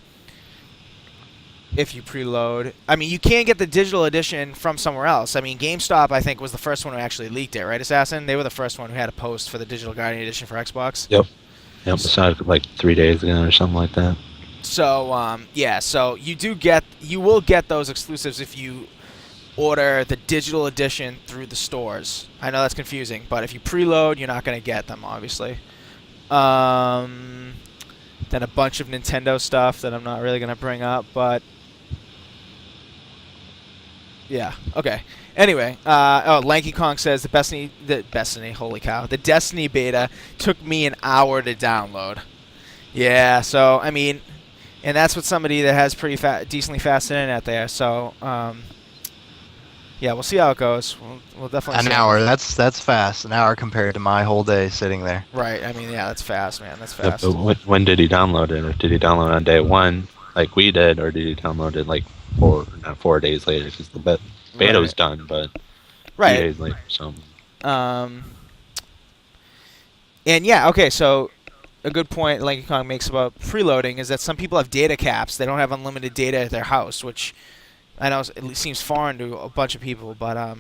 if you preload. I mean, you can get the digital edition from somewhere else. I mean, GameStop, I think, was the first one who actually leaked it, right, Assassin? They were the first one who had a post for the Digital Guardian Edition for Xbox. Yep. Yep. Besides, like 3 days ago or something like that. So, yeah, so you will get those exclusives if you order the digital edition through the stores. I know that's confusing, but if you preload, you're not going to get them, obviously. Then a bunch of Nintendo stuff that I'm not really going to bring up, but yeah. Okay. Anyway, Lanky Kong says the Destiny beta took me an hour to download. Yeah. So I mean, and that's with somebody that has pretty decently fast internet there. So yeah, we'll see how it goes. We'll definitely An hour. That's fast. An hour compared to my whole day sitting there. Right. I mean, yeah, that's fast, man. That's Yep, fast. but when did he download it? Or did he download it on day one, like we did, or did he download it like 4 days later? Because the beta was done, but 2 days later. So. And yeah, okay, so a good point Lanky Kong makes about preloading is that some people have data caps. They don't have unlimited data at their house, which I know it seems foreign to a bunch of people, but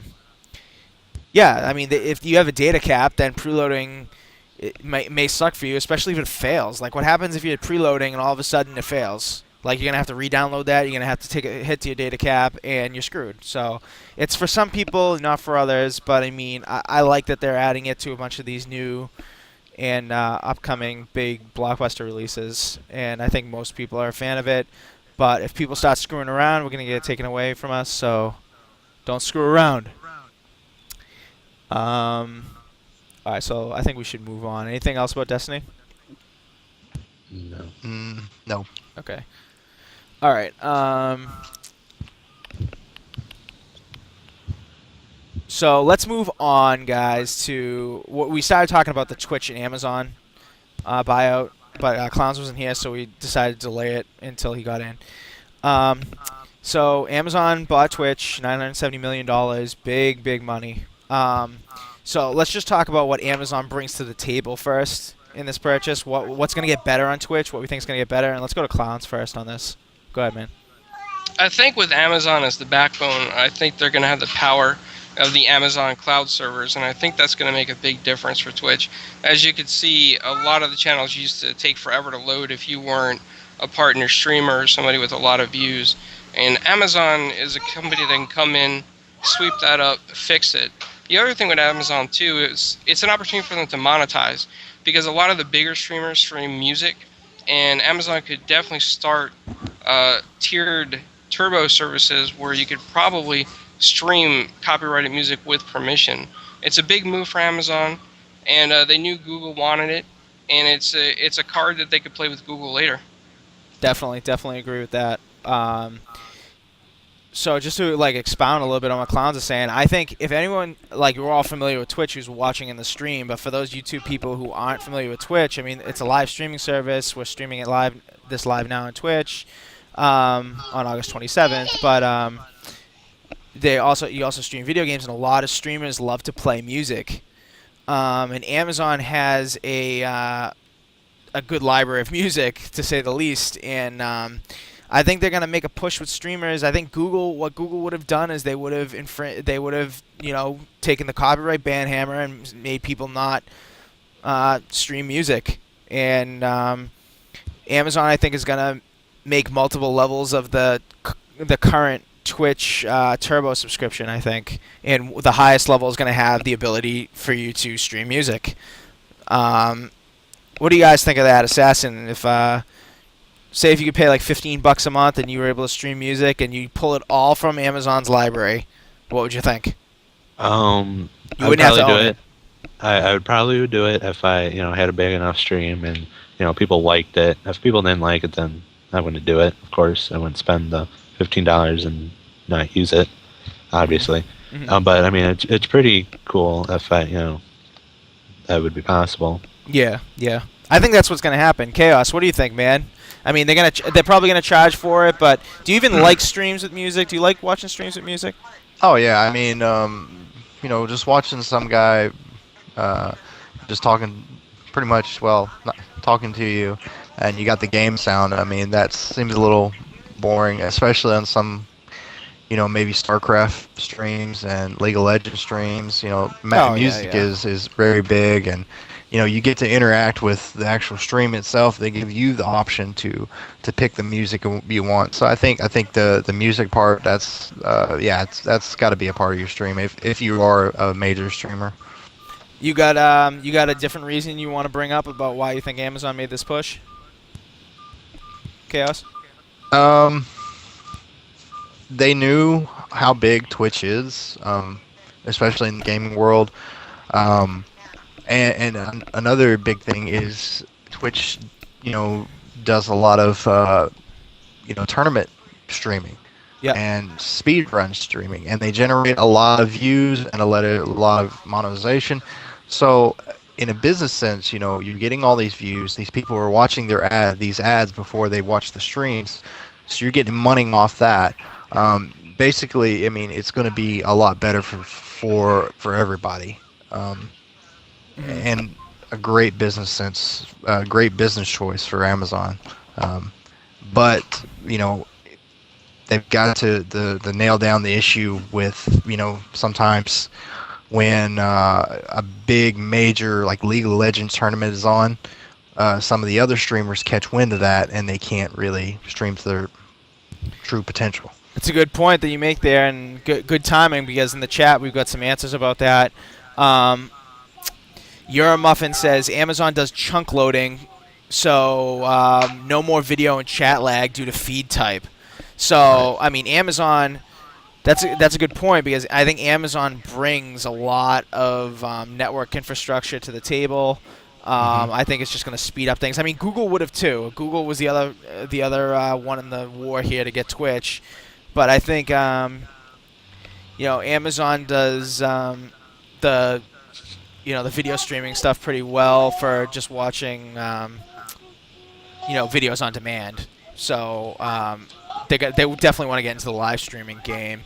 yeah, I mean, if you have a data cap, then preloading may suck for you, especially if it fails. Like, what happens if you're preloading and all of a sudden it fails? Like, you're going to have to re-download that, you're going to have to take a hit to your data cap, and you're screwed. So, it's for some people, not for others, but I mean, I like that they're adding it to a bunch of these new and upcoming big blockbuster releases, and I think most people are a fan of it. But if people start screwing around, we're going to get it taken away from us, so don't screw around. Alright, so I think we should move on. Anything else about Destiny? No. No. Okay. Alright, so let's move on, guys, to what we started talking about, the Twitch and Amazon buyout, but Clowns wasn't here, so we decided to delay it until he got in. So Amazon bought Twitch, $970 million, big money. So let's just talk about what Amazon brings to the table first in this purchase. What's going to get better on Twitch, what we think is going to get better, and let's go to Clowns first on this. Go ahead, man. I think with Amazon as the backbone, I think they're going to have the power of the Amazon cloud servers, and I think that's going to make a big difference for Twitch. As you can see, a lot of the channels used to take forever to load if you weren't a partner streamer or somebody with a lot of views. And Amazon is a company that can come in, sweep that up, fix it. The other thing with Amazon too is it's an opportunity for them to monetize, because a lot of the bigger streamers stream music, and Amazon could definitely start tiered turbo services where you could probably stream copyrighted music with permission. It's a big move for Amazon, and they knew Google wanted it, and it's a card that they could play with Google later. Definitely agree with that. So just to expound a little bit on what Clowns is saying, I think if anyone, you're all familiar with Twitch who's watching in the stream, but for those YouTube people who aren't familiar with Twitch, I mean, it's a live streaming service. We're streaming it live now on Twitch on August 27th, but you also stream video games, and a lot of streamers love to play music. And Amazon has a good library of music, to say the least, and I think they're gonna make a push with streamers. I think what Google would have done is they would have taken the copyright ban hammer and made people not stream music. And Amazon, I think, is gonna make multiple levels of the current Twitch Turbo subscription, I think, and the highest level is gonna have the ability for you to stream music. What do you guys think of that, Assassin? If say if you could pay $15 a month and you were able to stream music and you pull it all from Amazon's library, what would you think? You wouldn't have to own it. I would probably do it if I had a big enough stream and people liked it. If people didn't like it, then I wouldn't do it. Of course, I wouldn't spend the $15 and not use it, obviously. Mhm. But I mean, it's pretty cool if that would be possible. Yeah, yeah. I think that's what's going to happen. Chaos. What do you think, man? I mean, they're probably going to charge for it, but do you even like streams with music? Do you like watching streams with music? Oh yeah, I mean, just watching some guy, uh, just talking, pretty much, well, not talking to you, and you got the game sound. I mean, that seems a little boring, especially on some, maybe StarCraft streams and League of Legends streams. Oh yeah, Music yeah. is very big, and you get to interact with the actual stream itself. They give you the option to pick the music you want. So I think the music part, that's got to be a part of your stream if you are a major streamer. You got a different reason you want to bring up about why you think Amazon made this push? Chaos. Um, they knew how big Twitch is, especially in the gaming world. Um, and another big thing is Twitch, you know, does a lot of tournament streaming Yep. and speedrun streaming, and they generate a lot of views and a lot of monetization. So, in a business sense, you're getting all these views. These people are watching these ads before they watch the streams, so you're getting money off that. Basically, I mean, it's going to be a lot better for everybody, Mhm. and a great business sense, a great business choice for Amazon. Um, but they've got to the nail down the issue with sometimes when a big major like League of Legends tournament is on, some of the other streamers catch wind of that and they can't really stream to their true potential. It's a good point that you make there, and good timing because in the chat we've got some answers about that. Um, Muffin says Amazon does chunk loading, so no more video and chat lag due to feed type. Right. So I mean, Amazon. That's a good point because I think Amazon brings a lot of network infrastructure to the table. Hmm. I think it's just going to speed up things. I mean, Google would have too. Google was the other one in the war here to get Twitch, but I think Amazon does the the video streaming stuff pretty well for just watching videos on demand. So they definitely want to get into the live streaming game.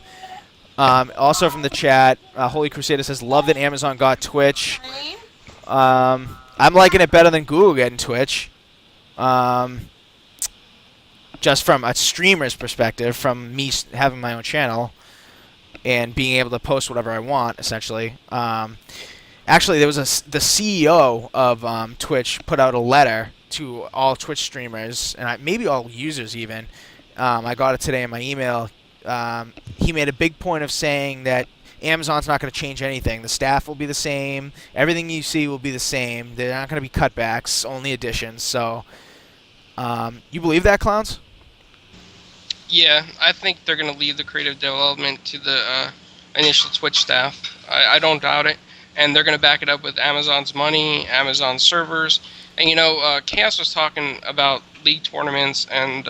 Also from the chat, Holy Crusader says, "Love that Amazon got Twitch. I'm liking it better than Google getting Twitch. Um, just from a streamer's perspective, from me having my own channel and being able to post whatever I want, essentially. Actually, there was the CEO of Twitch put out a letter to all Twitch streamers and maybe all users even. I got it today in my email. He made a big point of saying that Amazon's not going to change anything. The staff will be the same. Everything you see will be the same. They're not going to be cutbacks, only additions. So, you believe that, clowns? Yeah, I think they're going to leave the creative development to the initial Twitch staff. I don't doubt it. And they're going to back it up with Amazon's money, Amazon's servers. And, Chaos was talking about league tournaments and,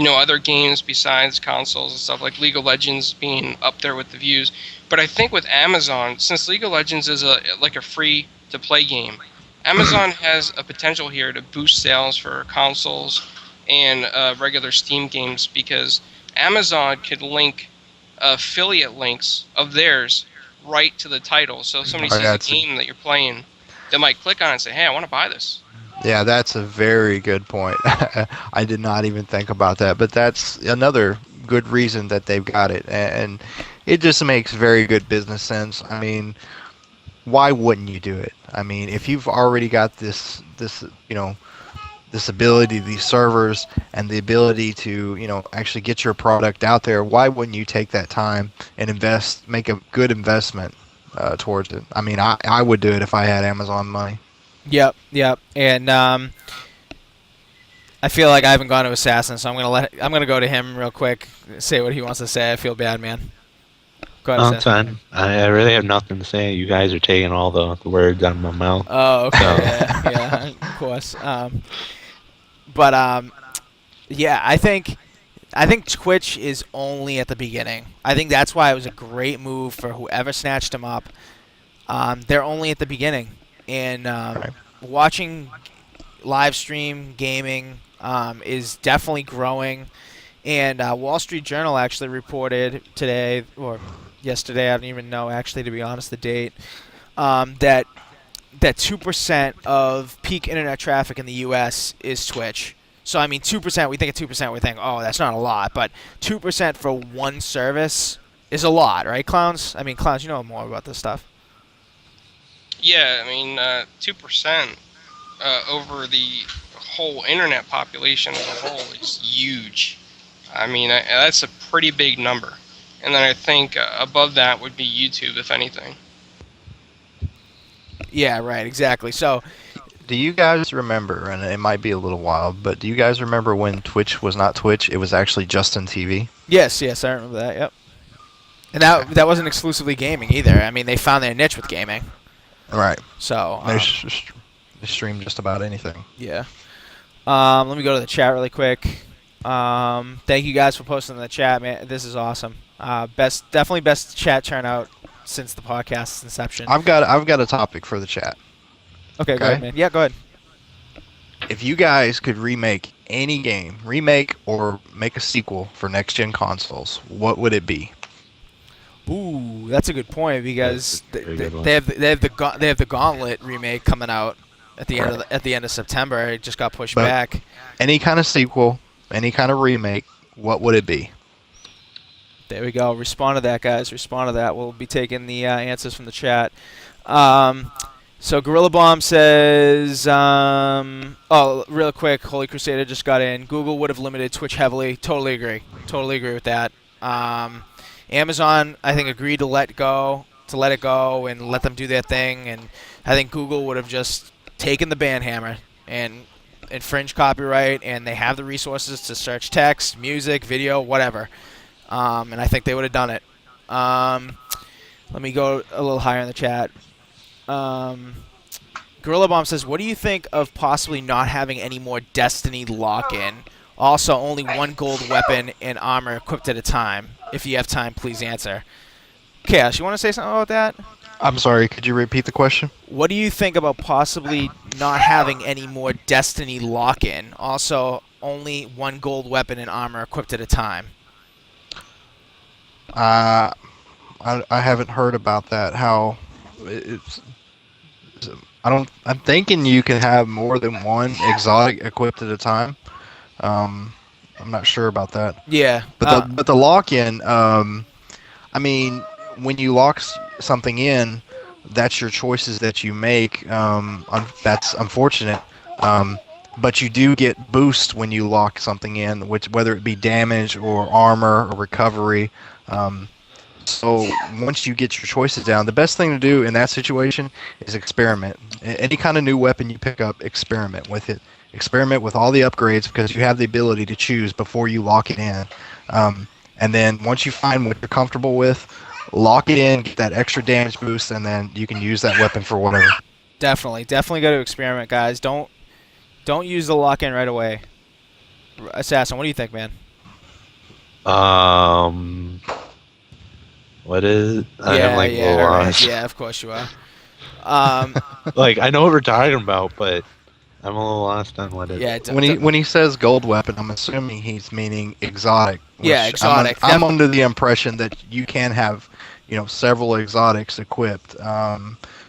other games besides consoles and stuff, like League of Legends being up there with the views. But I think with Amazon, since League of Legends is a free-to-play game, Amazon has a potential here to boost sales for consoles and regular Steam games because Amazon could link affiliate links of theirs right to the title. So if somebody Oh, sees yeah, a game that you're playing, they might click on it and say, "Hey, I want to buy this." yeah, that's a very good point. I did not even think about that, but that's another good reason that they've got it, and it just makes very good business sense. I mean, why wouldn't you do it? I mean, if you've already got this ability, these servers, and the ability to actually get your product out there, why wouldn't you take that time and make a good investment towards it? I mean, I would do it if I had Amazon money. Yep, yep. And I feel like I haven't gone to Assassin, so I'm gonna go to him real quick, say what he wants to say. I feel bad, man. Go ahead, Oh, it's Assassin. fine. I really have nothing to say. You guys are taking all the words out of my mouth. Oh, okay. So, Yeah, of course. But yeah, I think I think Twitch is only at the beginning. I think that's why it was a great move for whoever snatched them up. They're only at the beginning, and Right. watching live stream gaming is definitely growing. And Wall Street Journal actually reported today or yesterday, I don't even know actually, to be honest, the date, that 2% of peak internet traffic in the U.S. is Twitch. So I mean, 2%. We think of 2%, we think, oh, that's not a lot, but 2% for one service is a lot, right, clowns? I mean, clowns, you know more about this stuff. Yeah, I mean, 2% over the whole internet population as a whole is huge. I mean, that's a pretty big number. And then I think above that would be YouTube, if anything. Yeah, right, exactly. So, Do you guys remember, and it might be a little wild, but do you guys remember when Twitch was not Twitch? It was actually Justin TV. yes, I remember that. Yep. And that wasn't exclusively gaming either. I mean, they found their niche with gaming. Right. So, They stream just about anything. yeah. Let me go to the chat really quick. Thank you guys for posting in the chat, man. This is awesome. Definitely best chat turnout since the podcast's inception. I've got a topic for the chat. Okay, go ahead, man. Yeah, go ahead. If you guys could remake any game, remake or make a sequel for next gen consoles, what would it be? Ooh, that's a good point because That's a very good one. they have the Gauntlet remake coming out at the end of September. It just got pushed But- back. Any kind of sequel, any kind of remake, what would it be? There we go. Respond to that, guys. Respond to that. We'll be taking the answers from the chat. So Gorilla Bomb says, oh, real quick, Holy Crusader just got in. Google would have limited Twitch heavily. Totally agree. Totally agree with that. Amazon, I think, agreed to let it go and let them do their thing. And I think Google would have just taken the ban hammer and infringed copyright, and they have the resources to search text, music, video, whatever. And I think they would have done it. Let me go a little higher in the chat. Gorilla Bomb says, what do you think of possibly not having any more Destiny lock-in? Also, only one gold weapon and armor equipped at a time. If you have time, please answer. Chaos, you want to say something about that? I'm sorry, could you repeat the question? What do you think about possibly not having any more Destiny lock-in? Also, only one gold weapon and armor equipped at a time. I haven't heard about that. How I'm thinking you can have more than one exotic equipped at a time. I'm not sure about that. Yeah. But the lock-in, I mean, when you lock something in, that's your choices that you make. That's unfortunate. But you do get boost when you lock something in, which whether it be damage or armor or recovery. So once you get your choices down, the best thing to do in that situation is experiment. Any kind of new weapon you pick up, experiment with it. Experiment with all the upgrades because you have the ability to choose before you lock it in. And then once you find what you're comfortable with, lock it in, get that extra damage boost, and then you can use that weapon for whatever. Definitely got to experiment, guys. Don't use the lock-in right away. Assassin, what do you think, man? What is? I'm like a yeah, little right. lost. Yeah, of course you are. Like I know what we're talking about, but I'm a little lost on what it is. Yeah, When he says gold weapon, I'm assuming he's meaning exotic. Yeah, which exotic. I'm under the impression that you can have, several exotics equipped.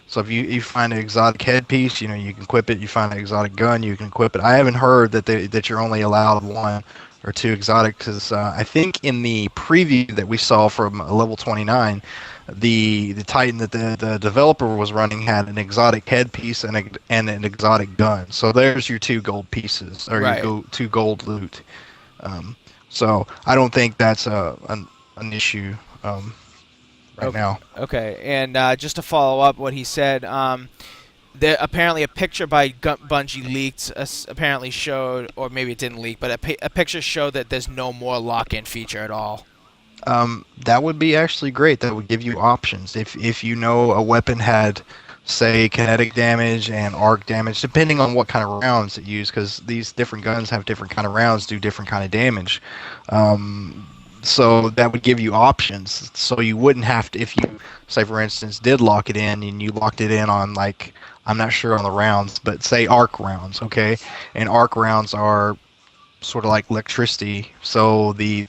So if you find an exotic headpiece, you can equip it. You find an exotic gun, you can equip it. I haven't heard that you're only allowed one or two exotics. Because I think in the preview that we saw from level 29, the Titan that the developer was running had an exotic headpiece and an exotic gun. So there's your two gold pieces, or Right. your two gold loot. So I don't think that's an issue right now. Okay, and just to follow up what he said, there apparently a picture by Bungie leaked. Apparently showed, or maybe it didn't leak, but a picture showed that there's no more lock-in feature at all. That would be actually great. That would give you options. If a weapon had say kinetic damage and arc damage, depending on what kind of rounds it used, because these different guns have different kind of rounds, do different kind of damage. So that would give you options. So you wouldn't have to, if you, say for instance, did lock it in and you locked it in on like, I'm not sure on the rounds, but say arc rounds, okay? And arc rounds are sort of like electricity. So the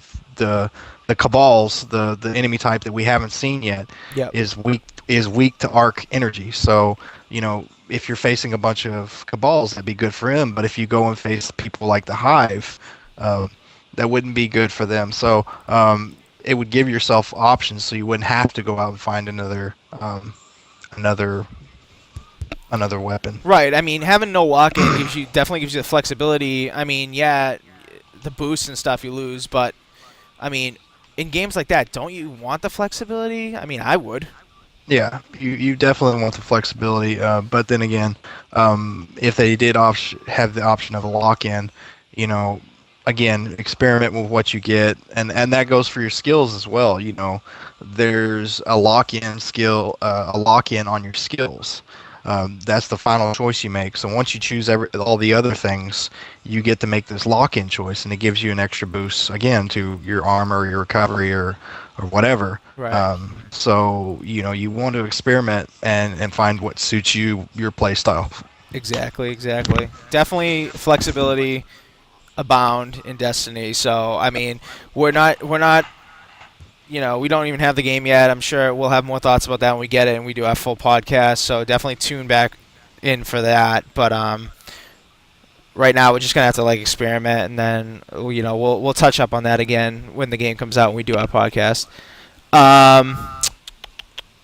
cabals, the enemy type that we haven't seen yet, Yep. is weak to arc energy. So if you're facing a bunch of cabals, that'd be good for him. But if you go and face people like the Hive, that wouldn't be good for them. So it would give yourself options, so you wouldn't have to go out and find another weapon. Right. I mean, having no lock-in definitely gives you the flexibility. I mean, yeah, the boosts and stuff you lose, but I mean, in games like that, don't you want the flexibility? I mean, I would. Yeah, you definitely want the flexibility, but then again, if they did have the option of a lock-in, again, experiment with what you get, and that goes for your skills as well. There's a lock-in skill, a lock-in on your skills. That's the final choice you make. So once you choose all the other things, you get to make this lock-in choice, and it gives you an extra boost again to your armor, your recovery, or whatever. Right. So you want to experiment and find what suits your play style. Exactly. Definitely flexibility abound in Destiny. So I mean, we're not we don't even have the game yet. I'm sure we'll have more thoughts about that when we get it and we do our full podcast. So definitely tune back in for that. But right now we're just gonna have to experiment, and then we'll touch up on that again when the game comes out and we do our podcast.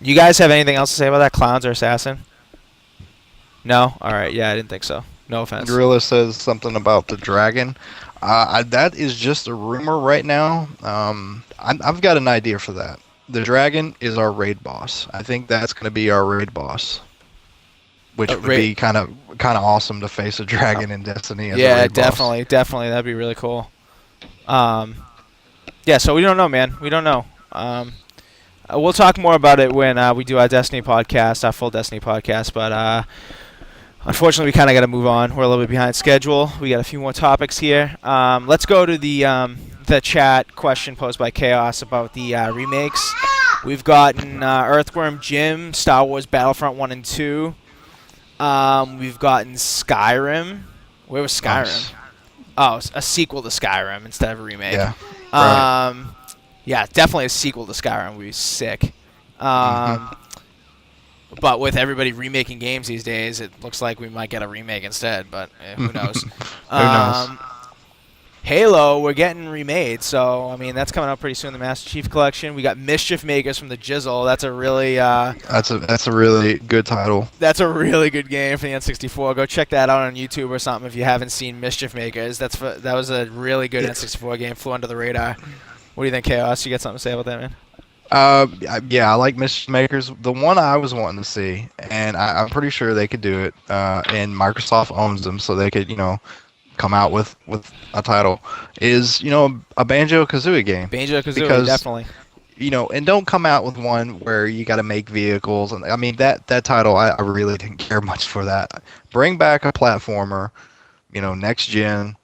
You guys have anything else to say about that, Clowns or Assassin? No? All right. Yeah, I didn't think so. No offense. Gorilla says something about the dragon. That is just a rumor right now. I've got an idea for that. The dragon is our raid boss. I think that's going to be our raid boss, which would be kind of awesome to face a dragon in Destiny as a raid boss. Definitely. That'd be really cool. Yeah, so we don't know, man. We don't know. We'll talk more about it when we do our Destiny podcast, our full Destiny podcast, but unfortunately, we kind of got to move on. We're a little bit behind schedule. We got a few more topics here. Let's go to the chat question posed by Chaos about the remakes. We've gotten Earthworm Jim, Star Wars Battlefront 1 and 2. We've gotten Skyrim. Where was Skyrim? Nice. Oh, a sequel to Skyrim instead of a remake. Yeah. Right. Yeah, definitely a sequel to Skyrim would be sick. But with everybody remaking games these days, it looks like we might get a remake instead, but who knows? Who knows? Halo, we're getting remade, so, I mean, that's coming out pretty soon, the Master Chief Collection. We got Mischief Makers from the Jizzle. That's a really... that's a really good title. That's a really good game for the N64. Go check that out on YouTube or something if you haven't seen Mischief Makers. That was a really good N64 game, flew under the radar. What do you think, Chaos? You got something to say about that, man? Yeah, I like Mischief Makers. The one I was wanting to see, and I'm pretty sure they could do it, and Microsoft owns them, so they could, come out with a title, is, a Banjo-Kazooie game. Banjo-Kazooie, definitely. And don't come out with one where you got to make vehicles. And I mean, that title, I really didn't care much for that. Bring back a platformer, next gen.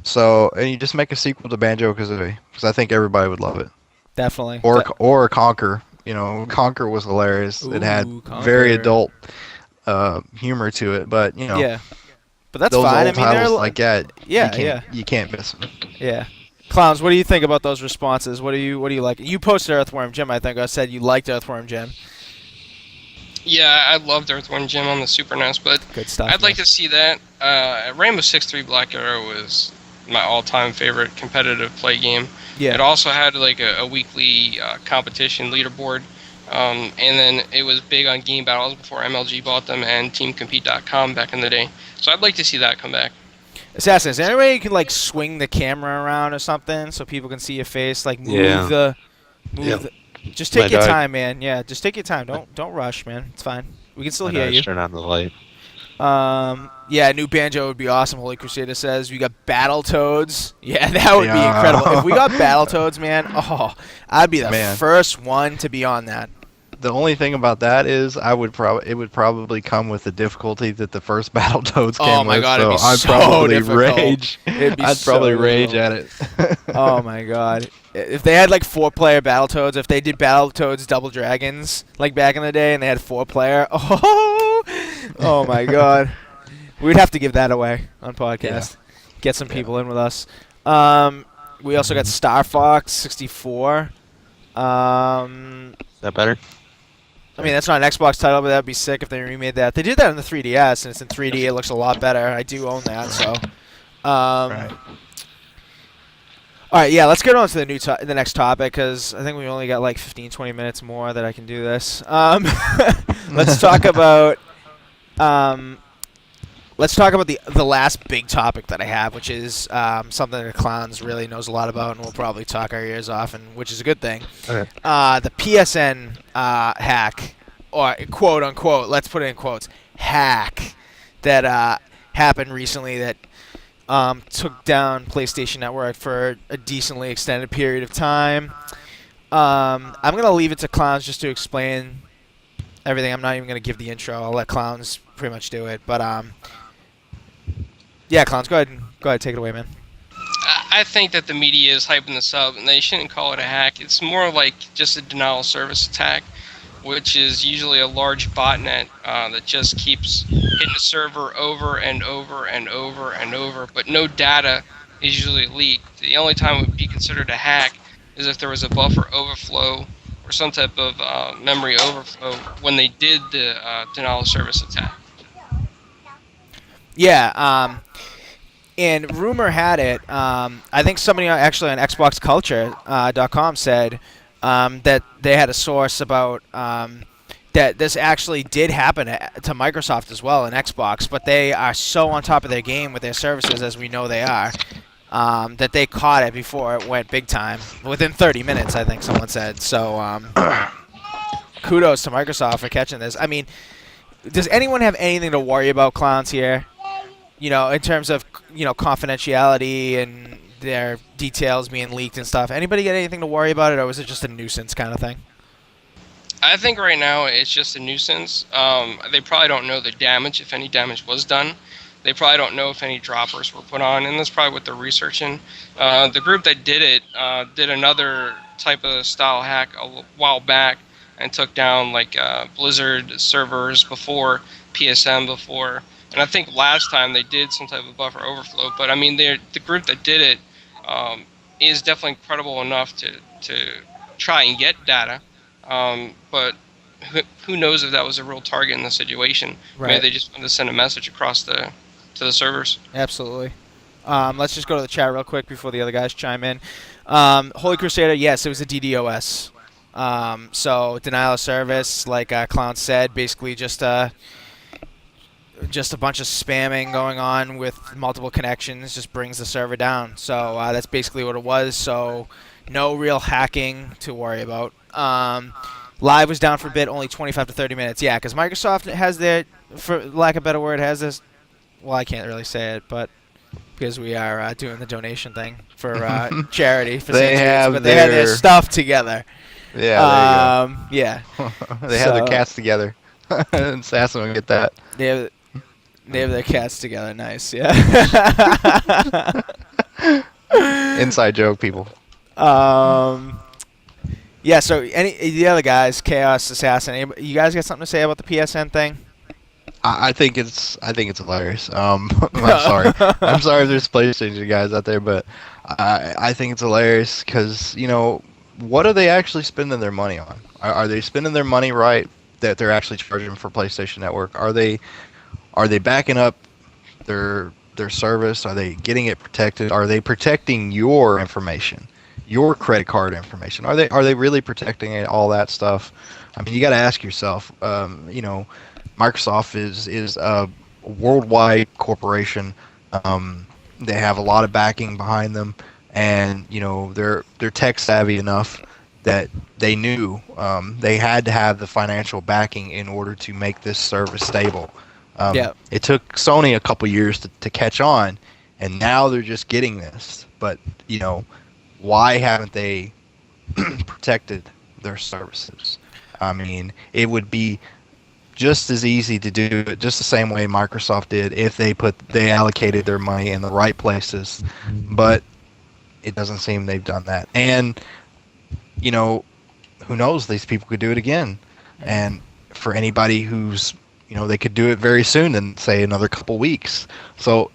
So, and you just make a sequel to Banjo-Kazooie, because I think everybody would love it. Definitely. Or Conquer. Conquer was hilarious. It had Conquer. very adult humor to it, but Yeah. But that's those fine. old titles like that, you can't miss them. Yeah. Clowns, what do you think about those responses? What do you like? You posted Earthworm Jim, I think. I said you liked Earthworm Jim. Yeah, I loved Earthworm Jim on the Super NES, but Good stuff. I'd like to see that. Rainbow Six 3 Black Arrow was my all-time favorite competitive play game. Yeah. It also had a weekly competition leaderboard, and then it was big on game battles before MLG bought them and TeamCompete.com back in the day. So I'd like to see that come back. Assassin, is there any way you can swing the camera around or something so people can see your face? Just take your time, man. Yeah, just take your time. Don't rush, man. It's fine. We can still hear you. Turn on the light. Yeah, new banjo would be awesome. Holy Crusader says we got Battletoads. Yeah, that would be incredible. If we got Battletoads, man, I'd be the first one to be on that. The only thing about that is it would probably come with the difficulty that the first Battletoads Oh came my with. god, it'd So be I'd so probably difficult. rage. It'd be I'd probably so rage difficult. at it. Oh my god. If they had like 4-player Battletoads, if they did Battletoads Double Dragons like back in the day and they had 4-player, oh my god. We'd have to give that away on podcast. Get some people in with us. We also got Star Fox 64. Is that better? I mean, that's not an Xbox title, but that'd be sick if they remade that. They did that in the 3DS, and it's in 3D. It looks a lot better. I do own that, so. Right. All right, yeah, let's get on to the next topic because I think we only got like 15, 20 minutes more that I can do this. Let's talk about the last big topic that I have, which is something that Clowns really knows a lot about, and we'll probably talk our ears off, and which is a good thing. Okay. The PSN hack, or quote unquote, let's put it in quotes, hack that happened recently that took down PlayStation Network for a decently extended period of time. I'm gonna leave it to Clowns just to explain everything. I'm not even gonna give the intro. I'll let Clowns pretty much do it. But yeah, Clowns, go ahead, take it away, man. I think that the media is hyping this up, and they shouldn't call it a hack. It's more like just a denial of service attack, which is usually a large botnet that just keeps hitting the server over and over and over and over, but no data is usually leaked. The only time it would be considered a hack is if there was a buffer overflow or some type of memory overflow when they did the denial of service attack. Yeah, and rumor had it, I think somebody actually on XboxCulture.com said that they had a source about that this actually did happen to Microsoft as well in Xbox, but they are so on top of their game with their services, as we know they are, that they caught it before it went big time. Within 30 minutes, I think someone said. So kudos to Microsoft for catching this. I mean, does anyone have anything to worry about, Clowns, here? You know, in terms of, confidentiality and their details being leaked and stuff. Anybody get anything to worry about it, or was it just a nuisance kind of thing? I think right now it's just a nuisance. They probably don't know the damage, if any damage was done. They probably don't know if any droppers were put on, and that's probably what they're researching. The group that did it did another type of style hack a while back and took down like Blizzard servers before, PSN before. And I think last time they did some type of buffer overflow. But I mean, the group that did it is definitely credible enough to try and get data. But who knows if that was a real target in the situation? Right. Maybe they just wanted to send a message across to the servers. Absolutely. Let's just go to the chat real quick before the other guys chime in. Holy Crusader, yes, it was a DDoS. So denial of service, like Clown said, basically just a bunch of spamming going on with multiple connections just brings the server down. So that's basically what it was. So no real hacking to worry about. Live was down for a bit, only 25 to 30 minutes. Yeah, because Microsoft has their, for lack of a better word, has this. Well, I can't really say it, but because we are doing the donation thing for charity for They St. Jude's, have but they have their their- stuff together. Yeah, Yeah. there you go. They have their so- cats together. And Sassy will get that. They have their cats together. Nice, yeah. Inside joke, people. Yeah. So the other guys, Chaos Assassin, you guys got something to say about the PSN thing? I think it's hilarious. I'm sorry. I'm sorry if there's PlayStation guys out there, but I think it's hilarious because what are they actually spending their money on? Are they spending their money right that they're actually charging for PlayStation Network? Are they backing up their service? Are they getting it protected? Are they protecting your information, your credit card information? Are they really protecting it, all that stuff? I mean, you got to ask yourself. Microsoft is a worldwide corporation. They have a lot of backing behind them, and they're tech savvy enough that they knew they had to have the financial backing in order to make this service stable. Yeah. It took Sony a couple years to catch on, and now they're just getting this. But why haven't they protected their services? I mean, it would be just as easy to do it just the same way Microsoft did if they allocated their money in the right places. But it doesn't seem they've done that. And you know, who knows? These people could do it again. And for anybody who's, they could do it very soon in, say, another couple weeks. So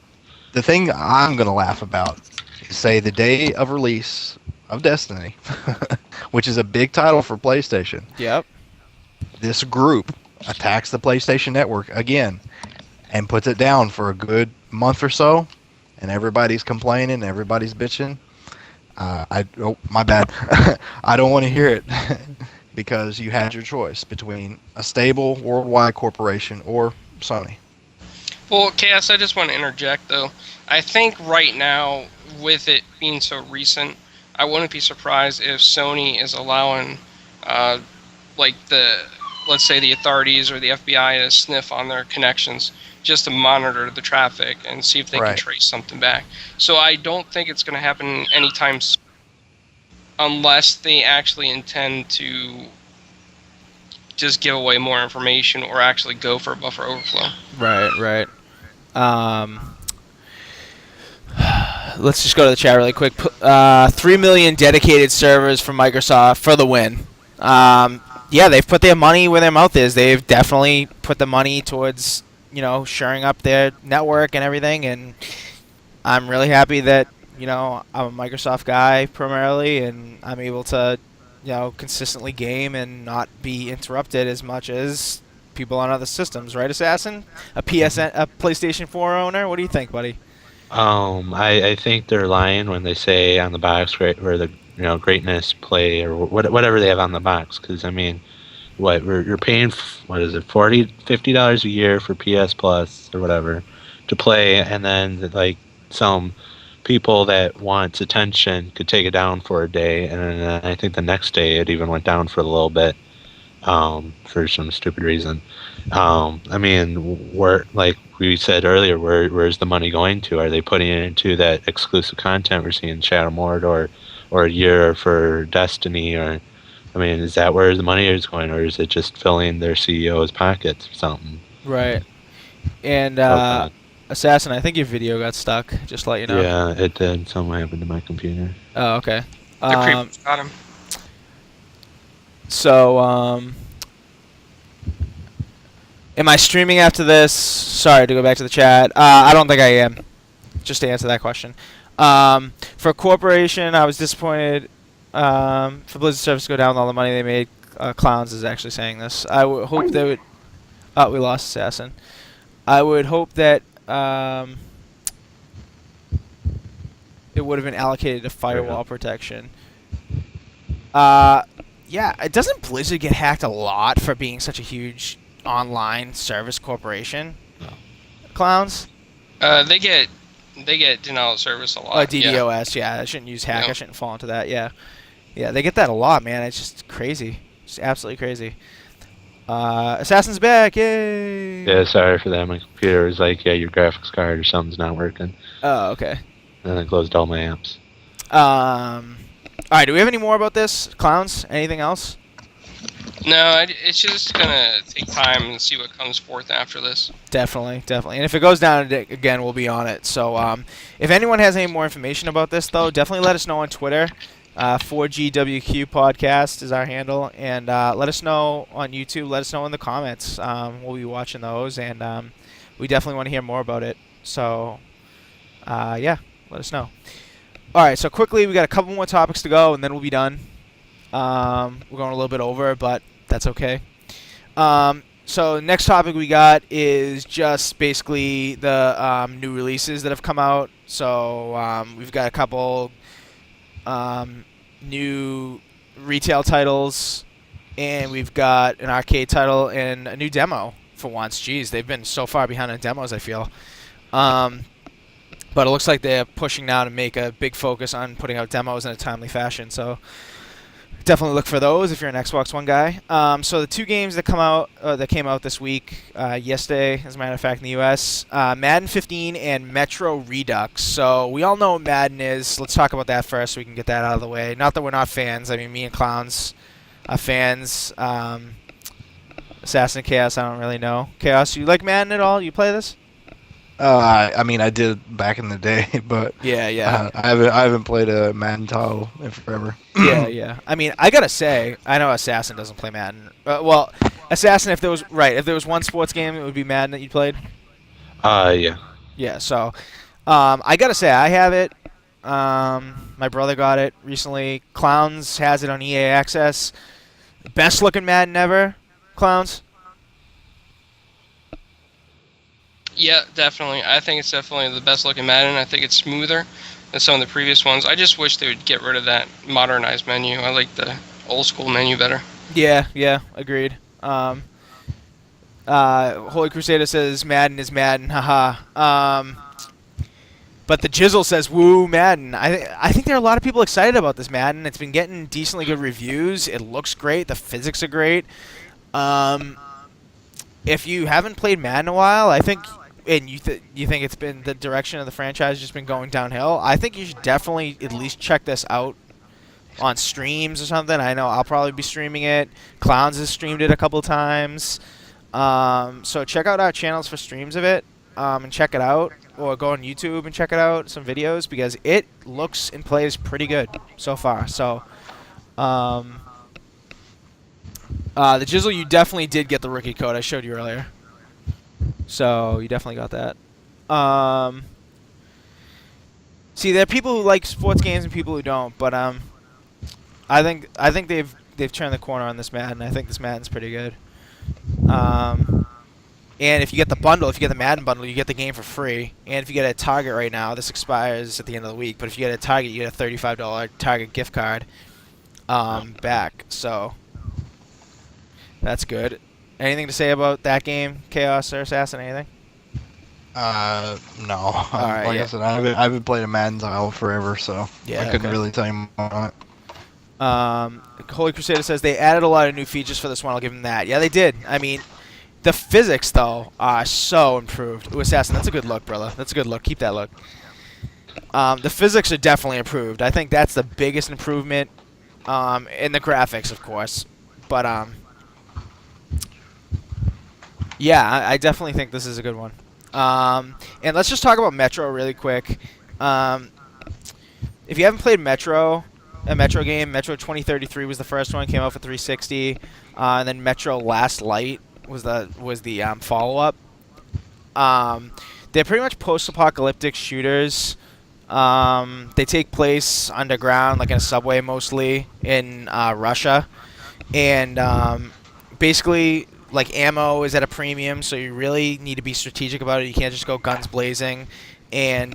the thing I'm going to laugh about is, say, the day of release of Destiny, which is a big title for PlayStation. Yep. This group attacks the PlayStation Network again and puts it down for a good month or so, and everybody's complaining, everybody's bitching. My bad. I don't want to hear it because you had your choice between a stable worldwide corporation or Sony. Well, Cass, I just want to interject, though. I think right now, with it being so recent, I wouldn't be surprised if Sony is allowing, let's say the authorities or the FBI to sniff on their connections just to monitor the traffic and see if they can trace something back. So I don't think it's going to happen anytime soon unless they actually intend to just give away more information or actually go for a buffer overflow. Right. Let's just go to the chat really quick. 3 million dedicated servers from Microsoft for the win. Yeah, they've put their money where their mouth is. They've definitely put the money towards, shoring up their network and everything. And I'm really happy that, I'm a Microsoft guy primarily, and I'm able to, consistently game and not be interrupted as much as people on other systems. Right, Assassin? A PSN, a PlayStation 4 owner? What do you think, buddy? I think they're lying when they say on the box where the greatness play or whatever they have on the box. Because I mean, you're paying what is it, $50 a year for PS Plus or whatever to play, and then like some people that want attention could take it down for a day, and then I think the next day it even went down for a little bit for some stupid reason. I mean, like we said earlier, where's the money going to? Are they putting it into that exclusive content we're seeing, Shadow Mord or a year for Destiny? Or I mean, is that where the money is going, or is it just filling their CEO's pockets or something? Right. And Assassin, I think your video got stuck. Just to let you know. Yeah, it did. Something happened to my computer. Oh, okay. The creepers got him. So, am I streaming after this? Sorry to go back to the chat. I don't think I am. Just to answer that question. For corporation, I was disappointed. For Blizzard service to go down with all the money they made. Clowns is actually saying this. I would hope they would. Oh, we lost Assassin. I would hope that it would have been allocated to firewall protection. Yeah, doesn't Blizzard get hacked a lot for being such a huge online service corporation? No. Clowns? They get denial of service a lot. Oh, DDoS, yeah. I shouldn't use hack. I shouldn't fall into that, yeah. Yeah, they get that a lot, man. It's just crazy. Just absolutely crazy. Assassin's back, yay! Yeah, sorry for that. My computer was like, yeah, your graphics card or something's not working. Oh, okay. And then I closed all my apps. Alright, do we have any more about this? Clowns? Anything else? No, it's just gonna take time and see what comes forth after this. Definitely. And if it goes down again, we'll be on it. So, if anyone has any more information about this, though, definitely let us know on Twitter. 4GwQPodcast is our handle, and let us know on YouTube. Let us know in the comments. We'll be watching those, and we definitely want to hear more about it. So, yeah, let us know. All right, so quickly, we got a couple more topics to go, and then we'll be done. We're going a little bit over, but that's okay. So next topic we got is just basically the new releases that have come out. So we've got a couple new retail titles, and we've got an arcade title and a new demo for once. Jeez, they've been so far behind on demos, I feel. But it looks like they're pushing now to make a big focus on putting out demos in a timely fashion. So definitely look for those if you're an Xbox One guy. So the two games that came out this week, yesterday, as a matter of fact, in the U.S., Madden 15 and Metro Redux. So we all know what Madden is. Let's talk about that first so we can get that out of the way. Not that we're not fans. I mean, me and Clowns fans. Assassin and Chaos, I don't really know. Chaos, you like Madden at all? You play this? I mean, I did back in the day, but Yeah. I haven't played a Madden title in forever. Yeah. I mean, I gotta say, I know Assassin doesn't play Madden. Well, Assassin, if there was one sports game, it would be Madden that you played. Yeah. Yeah. So, I gotta say, I have it. My brother got it recently. Clowns has it on EA Access. Best looking Madden ever. Clowns. Yeah, definitely. I think it's definitely the best looking Madden. I think it's smoother than some of the previous ones. I just wish they would get rid of that modernized menu. I like the old school menu better. Yeah, agreed. Holy Crusader says Madden is Madden, haha. But the Jizzle says woo Madden. I think there are a lot of people excited about this Madden. It's been getting decently good reviews. It looks great. The physics are great. If you haven't played Madden in a while, I think, and you think it's been the direction of the franchise just been going downhill, I think you should definitely at least check this out on streams or something. I know I'll probably be streaming it. Clowns has streamed it a couple times. So check out our channels for streams of it, and check it out, or go on YouTube and check it out, some videos, because it looks and plays pretty good so far. So, the Jizzle, you definitely did get the rookie code I showed you earlier. So you definitely got that. See, there are people who like sports games and people who don't, but I think they've turned the corner on this Madden. I think this Madden's pretty good. And if you get the bundle, if you get the Madden bundle, you get the game for free. And if you get a Target right now, this expires at the end of the week, but if you get a Target, you get a $35 Target gift card back. So that's good. Anything to say about that game, Chaos or Assassin? Anything? No. right, Like yeah. I said, I haven't played a Madden title forever, so Yeah, I couldn't okay. really tell you more on it. Holy Crusader says they added a lot of new features for this one. I'll give them that. Yeah, they did. I mean, the physics, though, are so improved. Ooh, Assassin, that's a good look, brother. That's a good look. Keep that look. The physics are definitely improved. I think that's the biggest improvement, in the graphics, of course. But, yeah, I definitely think this is a good one. And let's just talk about Metro really quick. If you haven't played Metro, a Metro game, Metro 2033 was the first one, came out for 360, and then Metro Last Light was the follow-up. They're pretty much post-apocalyptic shooters. They take place underground, like in a subway mostly, in Russia. And basically, like, ammo is at a premium, so you really need to be strategic about it. You can't just go guns blazing. And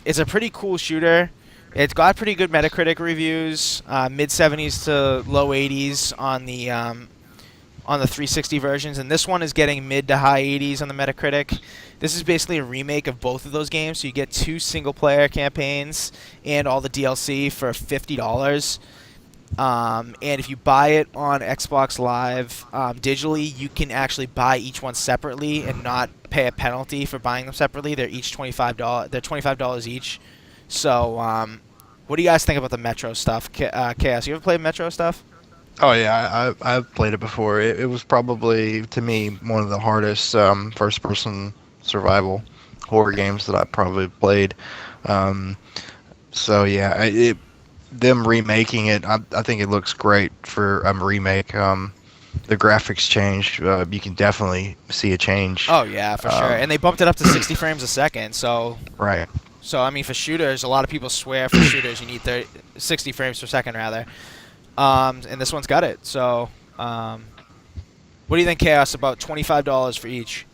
it's a pretty cool shooter. It's got pretty good Metacritic reviews, mid 70s to low 80s on the 360 versions, and this one is getting mid to high 80s on the Metacritic. This is basically a remake of both of those games, so you get 2 single-player campaigns and all the DLC for $50. And if you buy it on Xbox Live digitally, you can actually buy each one separately and not pay a penalty for buying them separately. They're each $25. They're $25 each. So, what do you guys think about the Metro stuff? Chaos, you ever played Metro stuff? Oh yeah, I've played it before. It was probably, to me, one of the hardest first-person survival horror games that I probably played. So yeah, them remaking it, I think it looks great for a remake. The graphics changed. You can definitely see a change. Oh yeah, for sure. And they bumped it up to 60 frames a second. So Right. I mean, for shooters, a lot of people swear for shooters you need 60 frames per second rather. And this one's got it. So, what do you think, Chaos? About $25 for each.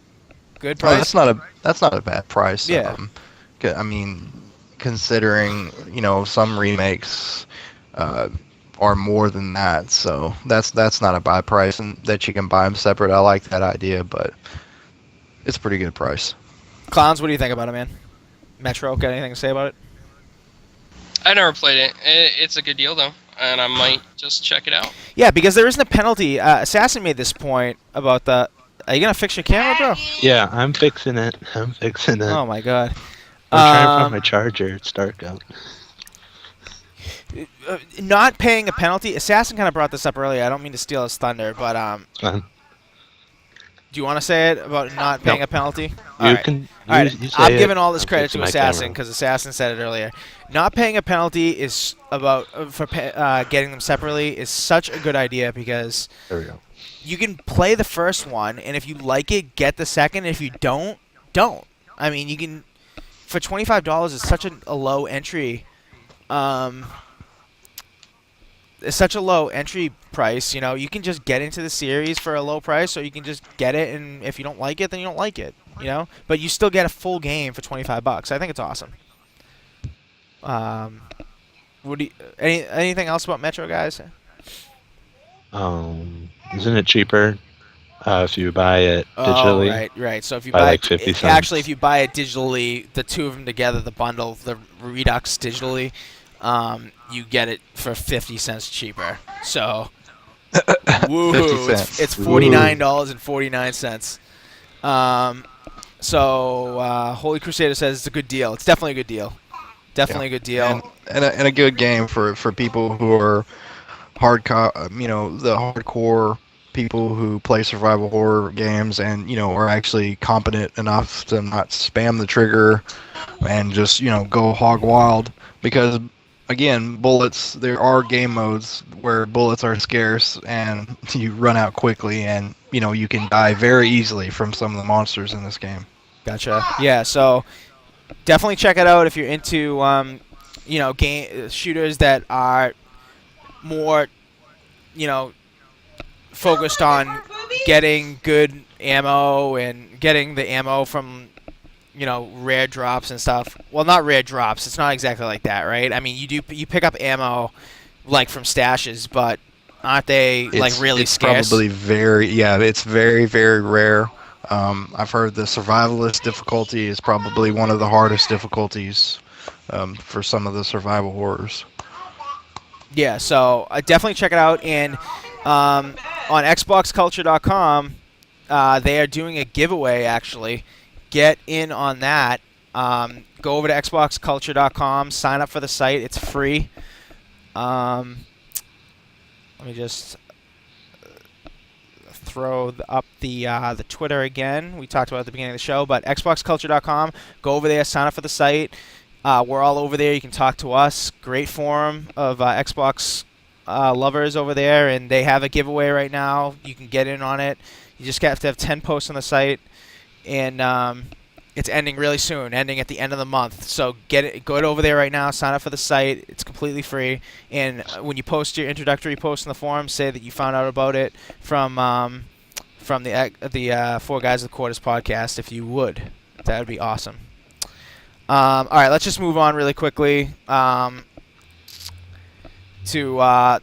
Good Oh, price. that's not a bad price. Yeah. I mean, considering some remakes are more than that, so that's not a bad price, and that you can buy them separate. I like that idea, but it's a pretty good price. Clowns, what do you think about it, man? Metro, got anything to say about it? I never played it. It's a good deal though, and I might just check it out. Yeah, because there isn't a penalty. Assassin made this point about the. Are you gonna fix your camera, bro? Yeah, I'm fixing it. Oh my god. I'm trying to find my charger. It's dark out. not paying a penalty. Assassin kind of brought this up earlier. I don't mean to steal his thunder, but Fine. do you want to say it about not paying Nope. a penalty? You All right. can. All right. You say I'm it. giving all this I'm credit fixing to my Assassin camera. because Assassin said it earlier. Not paying a penalty is about getting them separately is such a good idea because There we go. you can play the first one, and if you like it, get the second. If you don't, don't. I mean, you can for $25. It's such a low entry. It's such a low entry price. You know, you can just get into the series for a low price, or you can just get it, and if you don't like it, then you don't like it. You know, but you still get a full game for $25. I think it's awesome. What do you, anything else about Metro, guys? Isn't it cheaper if you buy it digitally? Oh, right. So if you By buy like 50 cents. actually, if you buy it digitally, the two of them together, the bundle, the Redux digitally, you get it for 50 cents cheaper. So, woohoo! 50 It's, cents. it's $49.49. Holy Crusader says it's a good deal. It's definitely a good deal. Definitely a good deal. And a good game for people who are the hardcore people who play survival horror games and are actually competent enough to not spam the trigger and just go hog wild, because again, bullets, there are game modes where bullets are scarce and you run out quickly, and you can die very easily from some of the monsters in this game. Gotcha. Yeah, so definitely check it out if you're into game shooters that are more focused on getting good ammo and getting the ammo from rare drops and stuff. Well, not rare drops. It's not exactly like that, right? I mean, you pick up ammo like from stashes, but aren't they like really it's scarce? Probably it's very, very rare. I've heard the survivalist difficulty is probably one of the hardest difficulties for some of the survival horrors. Yeah, so definitely check it out. And on XboxCulture.com, they are doing a giveaway, actually. Get in on that. Go over to XboxCulture.com, sign up for the site. It's free. Let me just throw up the Twitter again. We talked about it at the beginning of the show, but XboxCulture.com. Go over there, sign up for the site. We're all over there. You can talk to us. Great forum of Xbox lovers over there, and they have a giveaway right now. You can get in on it. You just have to have 10 posts on the site, and it's ending really soon, ending at the end of the month. So go over there right now, sign up for the site. It's completely free, and when you post your introductory post in the forum, say that you found out about it from the 4GwQPodcast podcast, if you would. That would be awesome. All right, let's just move on really quickly to the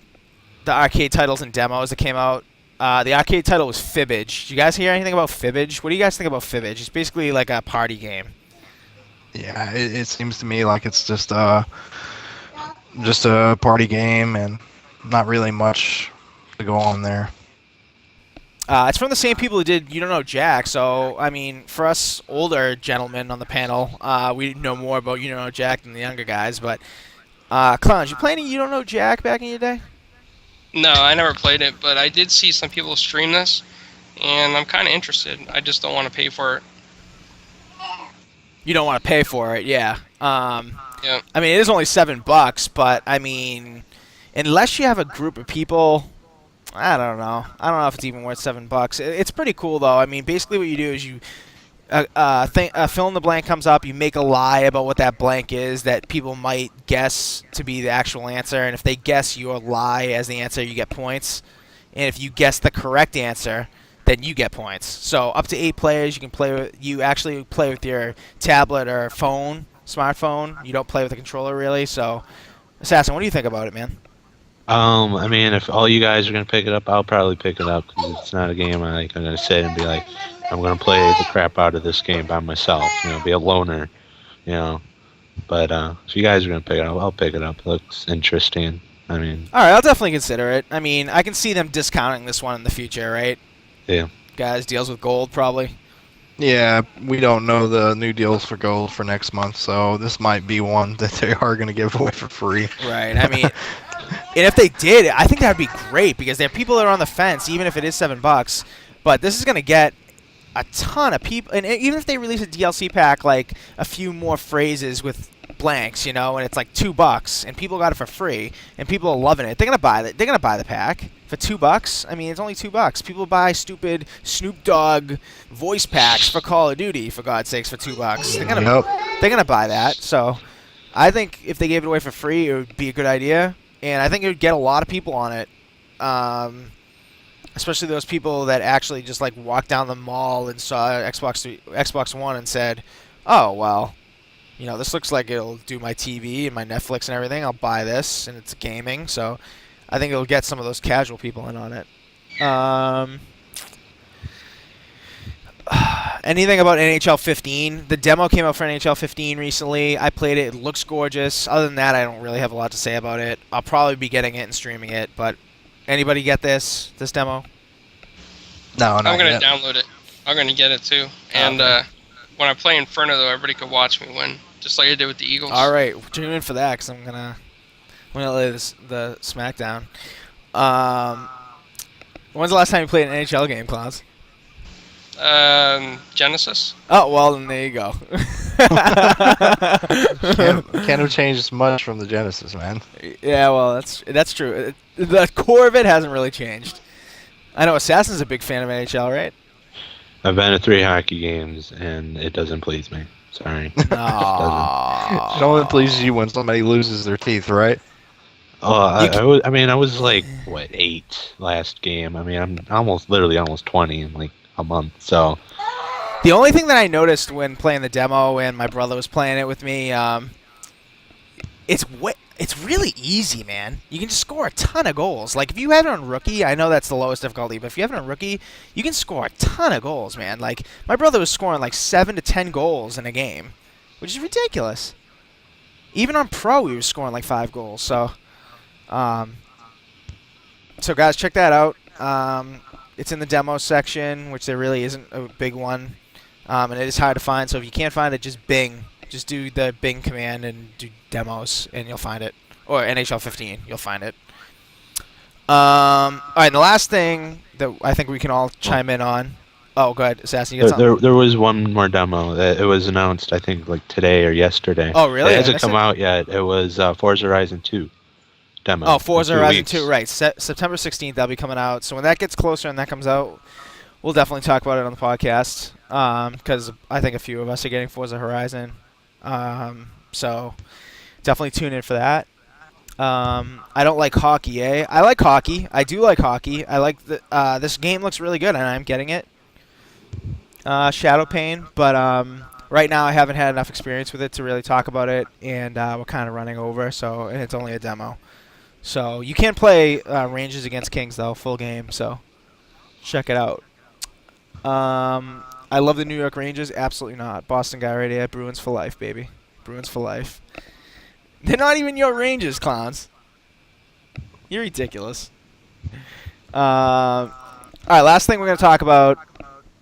arcade titles and demos that came out. The arcade title was Fibbage. Did you guys hear anything about Fibbage? What do you guys think about Fibbage? It's basically like a party game. Yeah, it seems to me like it's just a party game and not really much to go on there. It's from the same people who did You Don't Know Jack, so, I mean, for us older gentlemen on the panel, we know more about You Don't Know Jack than the younger guys, but, Clowns, you play any You Don't Know Jack back in your day? No, I never played it, but I did see some people stream this, and I'm kind of interested. I just don't want to pay for it. You don't want to pay for it, yeah. Yeah. I mean, it is only $7, but, I mean, unless you have a group of people... I don't know. I don't know if it's even worth $7. It's pretty cool though. I mean, basically what you do is you fill in the blank comes up. You make a lie about what that blank is that people might guess to be the actual answer, and if they guess your lie as the answer, you get points. And if you guess the correct answer, then you get points. So up to 8 players, you can play with. You actually play with your tablet or phone, smartphone. You don't play with a controller really. So, Assassin, what do you think about it, man? I mean, if all you guys are gonna pick it up, I'll probably pick it up because it's not a game I'm gonna sit and be like, I'm gonna play the crap out of this game by myself. Be a loner. But if you guys are gonna pick it up, I'll pick it up. It looks interesting. I mean, all right, I'll definitely consider it. I mean, I can see them discounting this one in the future, right? Yeah. Guys, deals with gold probably. Yeah, we don't know the new deals for gold for next month, so this might be one that they are going to give away for free. Right. I mean, and if they did, I think that'd be great because there are people that are on the fence, even if it is $7. But this is going to get a ton of people, and even if they release a DLC pack, like a few more phrases with blanks, and it's like $2, and people got it for free, and people are loving it. They're gonna buy it. They're gonna buy the pack for $2. I mean, it's only $2. People buy stupid Snoop Dogg voice packs for Call of Duty, for God's sakes, for $2. They're gonna buy that. So, I think if they gave it away for free, it would be a good idea, and I think it would get a lot of people on it. Especially those people that actually just like walked down the mall and saw Xbox One and said, "Oh well, this looks like it'll do my TV and my Netflix and everything. I'll buy this, and it's gaming." So, I think it'll get some of those casual people in on it. Anything about NHL 15? The demo came out for NHL 15 recently. I played it. It looks gorgeous. Other than that, I don't really have a lot to say about it. I'll probably be getting it and streaming it, but. Anybody get this demo? No, I'm going yet. to download it. I'm going to get it too. And when I play Inferno, though, everybody could watch me win, just like I did with the Eagles. All right, tune in for that because I'm gonna lay the SmackDown. When's the last time you played an NHL game, Clowns? Genesis. Oh well, then there you go. Can't have changed much from the Genesis, man. Yeah, well, that's true. The core of it hasn't really changed. I know Assassin's a big fan of NHL, right? I've been to 3 hockey games, and it doesn't please me. Sorry. No. It only pleases you when somebody loses their teeth, right? Oh, I was like, 8 last game. I mean, I'm literally almost 20 in like a month, so. The only thing that I noticed when playing the demo and my brother was playing it with me, it's really easy, man. You can just score a ton of goals. Like, if you have it on Rookie, I know that's the lowest difficulty, but if you have it on Rookie, you can score a ton of goals, man. Like, my brother was scoring like 7 to 10 goals in a game, which is ridiculous. Even on Pro, he was scoring like 5 goals. So guys, check that out. It's in the demo section, which there really isn't a big one, and it is hard to find. So if you can't find it, just Bing. Just do the Bing command and do demos, and you'll find it. Or NHL 15, you'll find it. All right, and the last thing that I think we can all chime in on. Oh, go ahead, Assassin. You got something? There was one more demo. It was announced, I think, like today or yesterday. Oh, really? It hasn't come out yet. It was Forza Horizon 2 demo. Oh, Forza Horizon weeks. 2, right. September 16th, that'll be coming out. So when that gets closer and that comes out, we'll definitely talk about it on the podcast because I think a few of us are getting Forza Horizon. So definitely tune in for that. I don't like hockey, eh? I like hockey. I do like hockey. I like this game looks really good, and I'm getting it. Shadow Pain, but right now I haven't had enough experience with it to really talk about it, and we're kind of running over, and it's only a demo. So you can play Rangers against Kings, though, full game, so check it out. I love the New York Rangers. Absolutely not. Boston guy right here. Bruins for life, baby. Bruins for life. They're not even your Rangers, clowns. You're ridiculous. All right, last thing we're going to talk about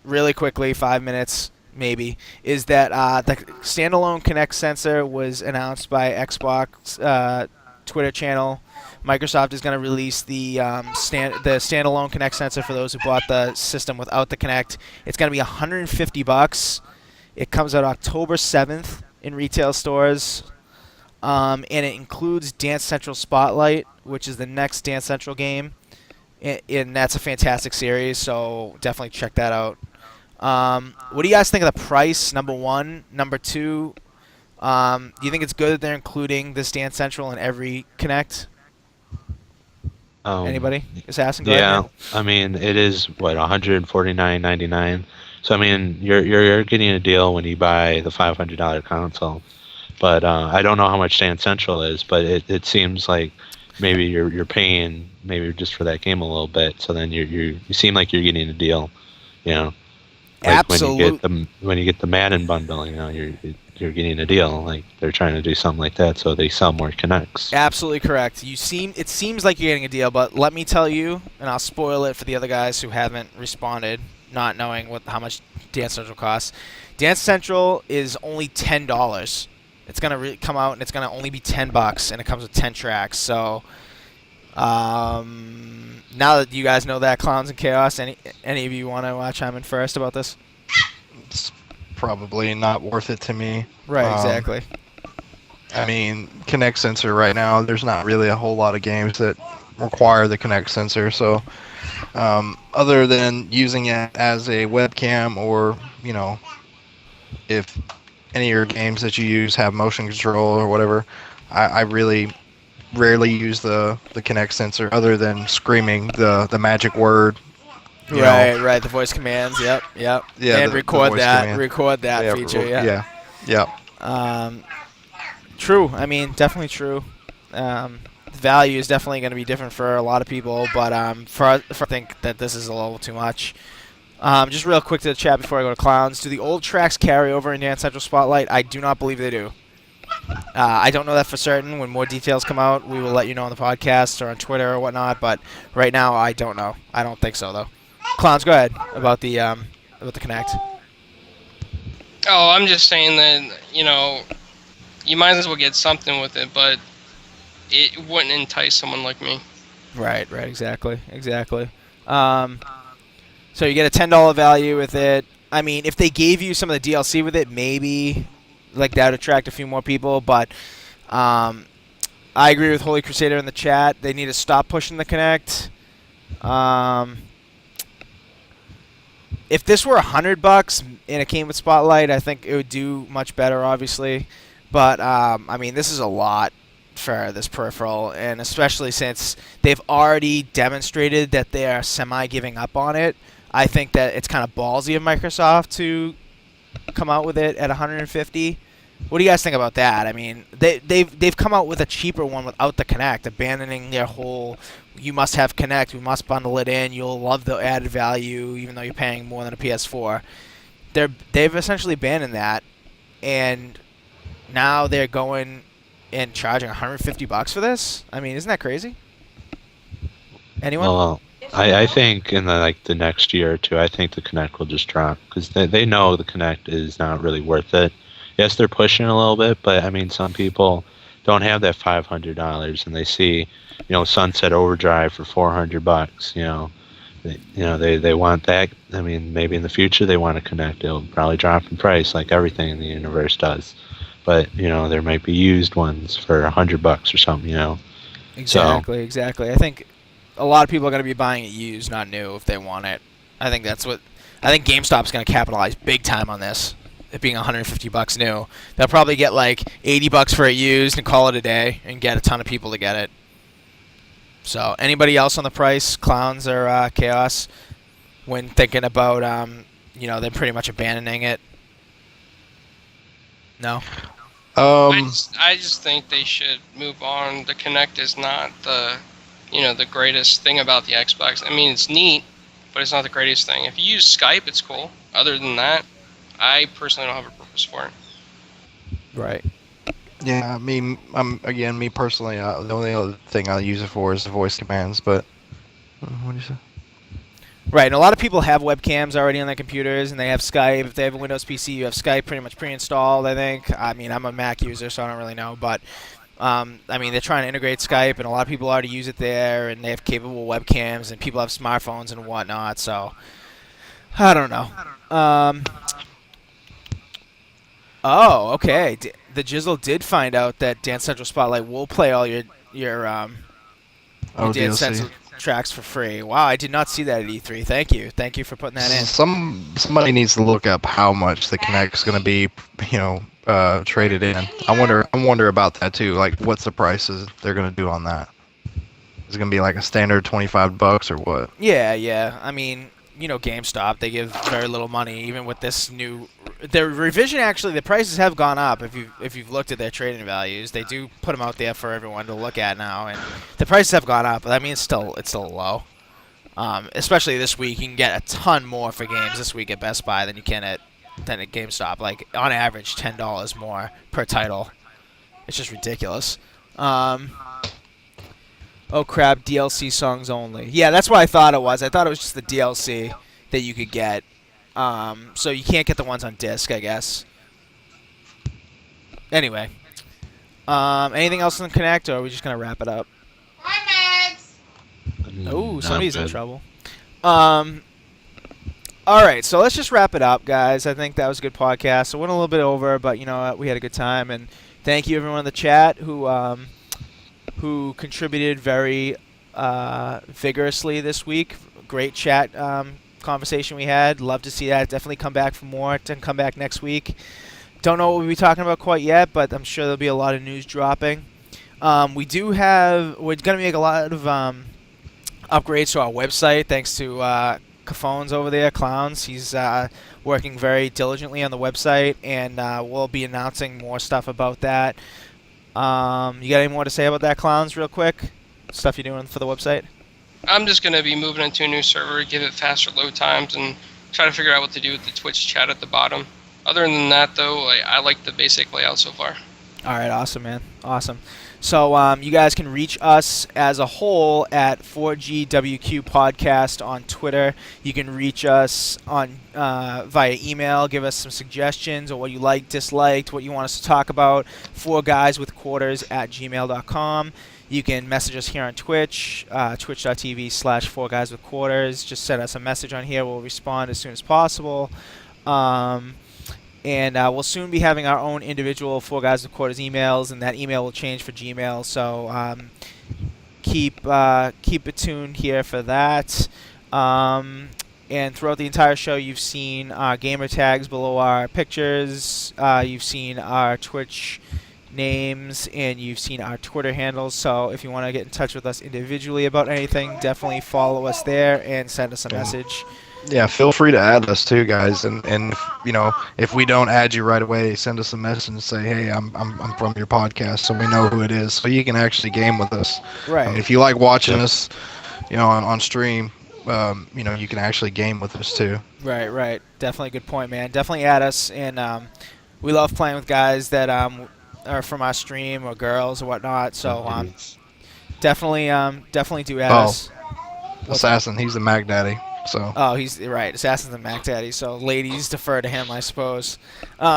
really quickly, 5 minutes maybe, is that the standalone Kinect sensor was announced by Xbox Twitter channel. Microsoft is going to release the standalone Kinect sensor for those who bought the system without the Kinect. It's going to be $150. It comes out October 7th in retail stores, and it includes Dance Central Spotlight, which is the next Dance Central game, and that's a fantastic series, so definitely check that out. What do you guys think of the price, number one? Number two, do you think it's good that they're including this Dance Central in every Kinect? Anybody? Assassin? Go Yeah, ahead. I mean, it is, what, $149.99. So, I mean, you're getting a deal when you buy the $500 console. But I don't know how much Dance Central is, but it seems like maybe you're paying maybe just for that game a little bit. So then you seem like you're getting a deal, you know. Like Absolutely. when you get the Madden bundle, you know, you're getting a deal. Like they're trying to do something like that, so they sell more Kinects. Absolutely correct. It seems like you're getting a deal, but let me tell you, and I'll spoil it for the other guys who haven't responded, not knowing how much Dance Central costs. Dance Central is only $10. It's gonna come out and it's gonna only be $10, and it comes with 10 tracks. So, now that you guys know that, Clowns and Chaos, any of you want to chime in first about this? It's probably not worth it to me. Right, exactly. I mean, Kinect sensor right now, there's not really a whole lot of games that require the Kinect sensor. So, other than using it as a webcam, or if any of your games that you use have motion control or whatever, I really rarely use the Kinect sensor other than screaming the magic word. Right. The voice commands. Yep. Yeah. And the record voice that. command. Record that feature. Yeah. True. I mean, definitely true. Value is definitely going to be different for a lot of people, but I think that this is a little too much. Just real quick to the chat before I go to Clowns. Do the old tracks carry over in Dance Central Spotlight? I do not believe they do. I don't know that for certain. When more details come out, we will let you know on the podcast or on Twitter or whatnot, but right now I don't know. I don't think so, though. Clowns, go ahead about the Kinect. Oh, I'm just saying that, you might as well get something with it, but it wouldn't entice someone like me. Right, exactly. So you get a $10 value with it. I mean, if they gave you some of the DLC with it, maybe like that would attract a few more people, but I agree with Holy Crusader in the chat. They need to stop pushing the Kinect. If this were $100 and it came with Spotlight, I think it would do much better, obviously. But I mean, this is a lot for this peripheral, and especially since they've already demonstrated that they are semi-giving up on it. I think that it's kind of ballsy of Microsoft to come out with it at $150. What do you guys think about that? I mean, they've come out with a cheaper one without the Kinect, abandoning their whole you must have Kinect, we must bundle it in, you'll love the added value even though you're paying more than a PS4. They've essentially abandoned that, and now they're going and charging $150 for this? I mean, isn't that crazy? Anyone? Well, I think in the next year or two, I think the Kinect will just drop because they know the Kinect is not really worth it. Yes, they're pushing a little bit, but I mean, some people don't have that $500, and they see, Sunset Overdrive for $400. They want that. I mean, maybe in the future they want to Kinect. It'll probably drop in price like everything in the universe does. But there might be used ones for $100 or something. Exactly. I think a lot of people are going to be buying it used, not new, if they want it. I think GameStop's going to capitalize big time on this. It being $150 new, they'll probably get like $80 for it used and call it a day, and get a ton of people to get it. So, anybody else on the price, Clowns or Chaos, when thinking about they're pretty much abandoning it? No. I just think they should move on. The Kinect is not the greatest thing about the Xbox. I mean, it's neat, but it's not the greatest thing. If you use Skype, it's cool. Other than that, I personally don't have a purpose for it. Right. Yeah, I mean, me personally, the only other thing I use it for is the voice commands, but what do you say? Right, and a lot of people have webcams already on their computers, and they have Skype. If they have a Windows PC, you have Skype pretty much pre-installed, I think. I mean, I'm a Mac user, so I don't really know, but I mean, they're trying to integrate Skype, and a lot of people already use it there, and they have capable webcams, and people have smartphones and whatnot, so I don't know. Oh, okay. The Jizzle did find out that Dance Central Spotlight will play all your Dance DLC. Central tracks for free. Wow, I did not see that at E3. Thank you for putting that in. Somebody needs to look up how much the Kinect's going to be, traded in. I wonder about that too. Like, what's the prices they're going to do on that? Is it going to be like a standard $25 or what? Yeah. I mean, GameStop, they give very little money, even with this new. Their revision, actually, the prices have gone up. If you've looked at their trading values, they do put them out there for everyone to look at now, and the prices have gone up. But I mean, it's still low. Especially this week, you can get a ton more for games this week at Best Buy than you can at GameStop. Like on average, $10 more per title. It's just ridiculous. Oh crap, DLC songs only. Yeah, that's what I thought it was. I thought it was just the DLC that you could get. So you can't get the ones on disc, I guess. Anyway, anything else in Connect, or are we just gonna wrap it up? Oh, I'm somebody's in good. trouble. Um, all right, so let's just wrap it up, guys. I think that was a good podcast. It went a little bit over, but you know what? We had a good time, and thank you everyone in the chat who contributed very vigorously this week. Great chat conversation we had. Love to see that. Definitely come back for more. Come back next week. Don't know what we'll be talking about quite yet, but I'm sure there'll be a lot of news dropping. We're going to make a lot of upgrades to our website thanks to Cafone's over there, Clowns. He's working very diligently on the website, and we'll be announcing more stuff about that. You got any more to say about that, Clowns, real quick? Stuff you're doing for the website? I'm just going to be moving into a new server, give it faster load times, and try to figure out what to do with the Twitch chat at the bottom. Other than that, though, I like the basic layout so far. All right, awesome, man. Awesome. So you guys can reach us as a whole at 4GwQPodcast on Twitter. You can reach us on via email. Give us some suggestions or what you liked, disliked, what you want us to talk about. 4guyswithquarters@gmail.com. You can message us here on Twitch, twitch.tv/4guyswithquarters. Just send us a message on here. We'll respond as soon as possible. And we'll soon be having our own individual 4 Guys with Quarters emails, and that email will change for Gmail. So keep it tuned here for that. And throughout the entire show, you've seen our gamer tags below our pictures. You've seen our Twitch names, and you've seen our Twitter handles. So if you want to get in touch with us individually about anything, definitely follow us there and send us a message. Yeah, feel free to add us too, guys. And if we don't add you right away, send us a message and say, hey, I'm from your podcast, so we know who it is, so you can actually game with us. Right. I mean, if you like watching us, on stream, you can actually game with us too. Right. Definitely a good point, man. Definitely add us, and we love playing with guys that are from our stream or girls or whatnot. So definitely do add us. Assassin, he's the Mac Daddy. So. Oh, he's right. Assassin's the Mac Daddy, so ladies defer to him, I suppose. So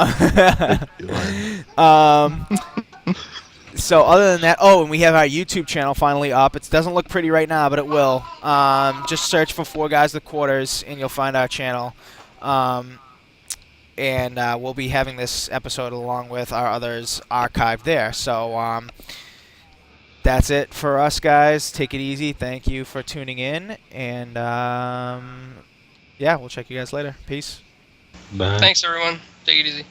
other than that, and we have our YouTube channel finally up. It doesn't look pretty right now, but it will. Just search for 4 Guys with Quarters, and you'll find our channel. And we'll be having this episode along with our others archived there. So that's it for us, guys. Take it easy. Thank you for tuning in. And, we'll check you guys later. Peace. Bye. Thanks, everyone. Take it easy.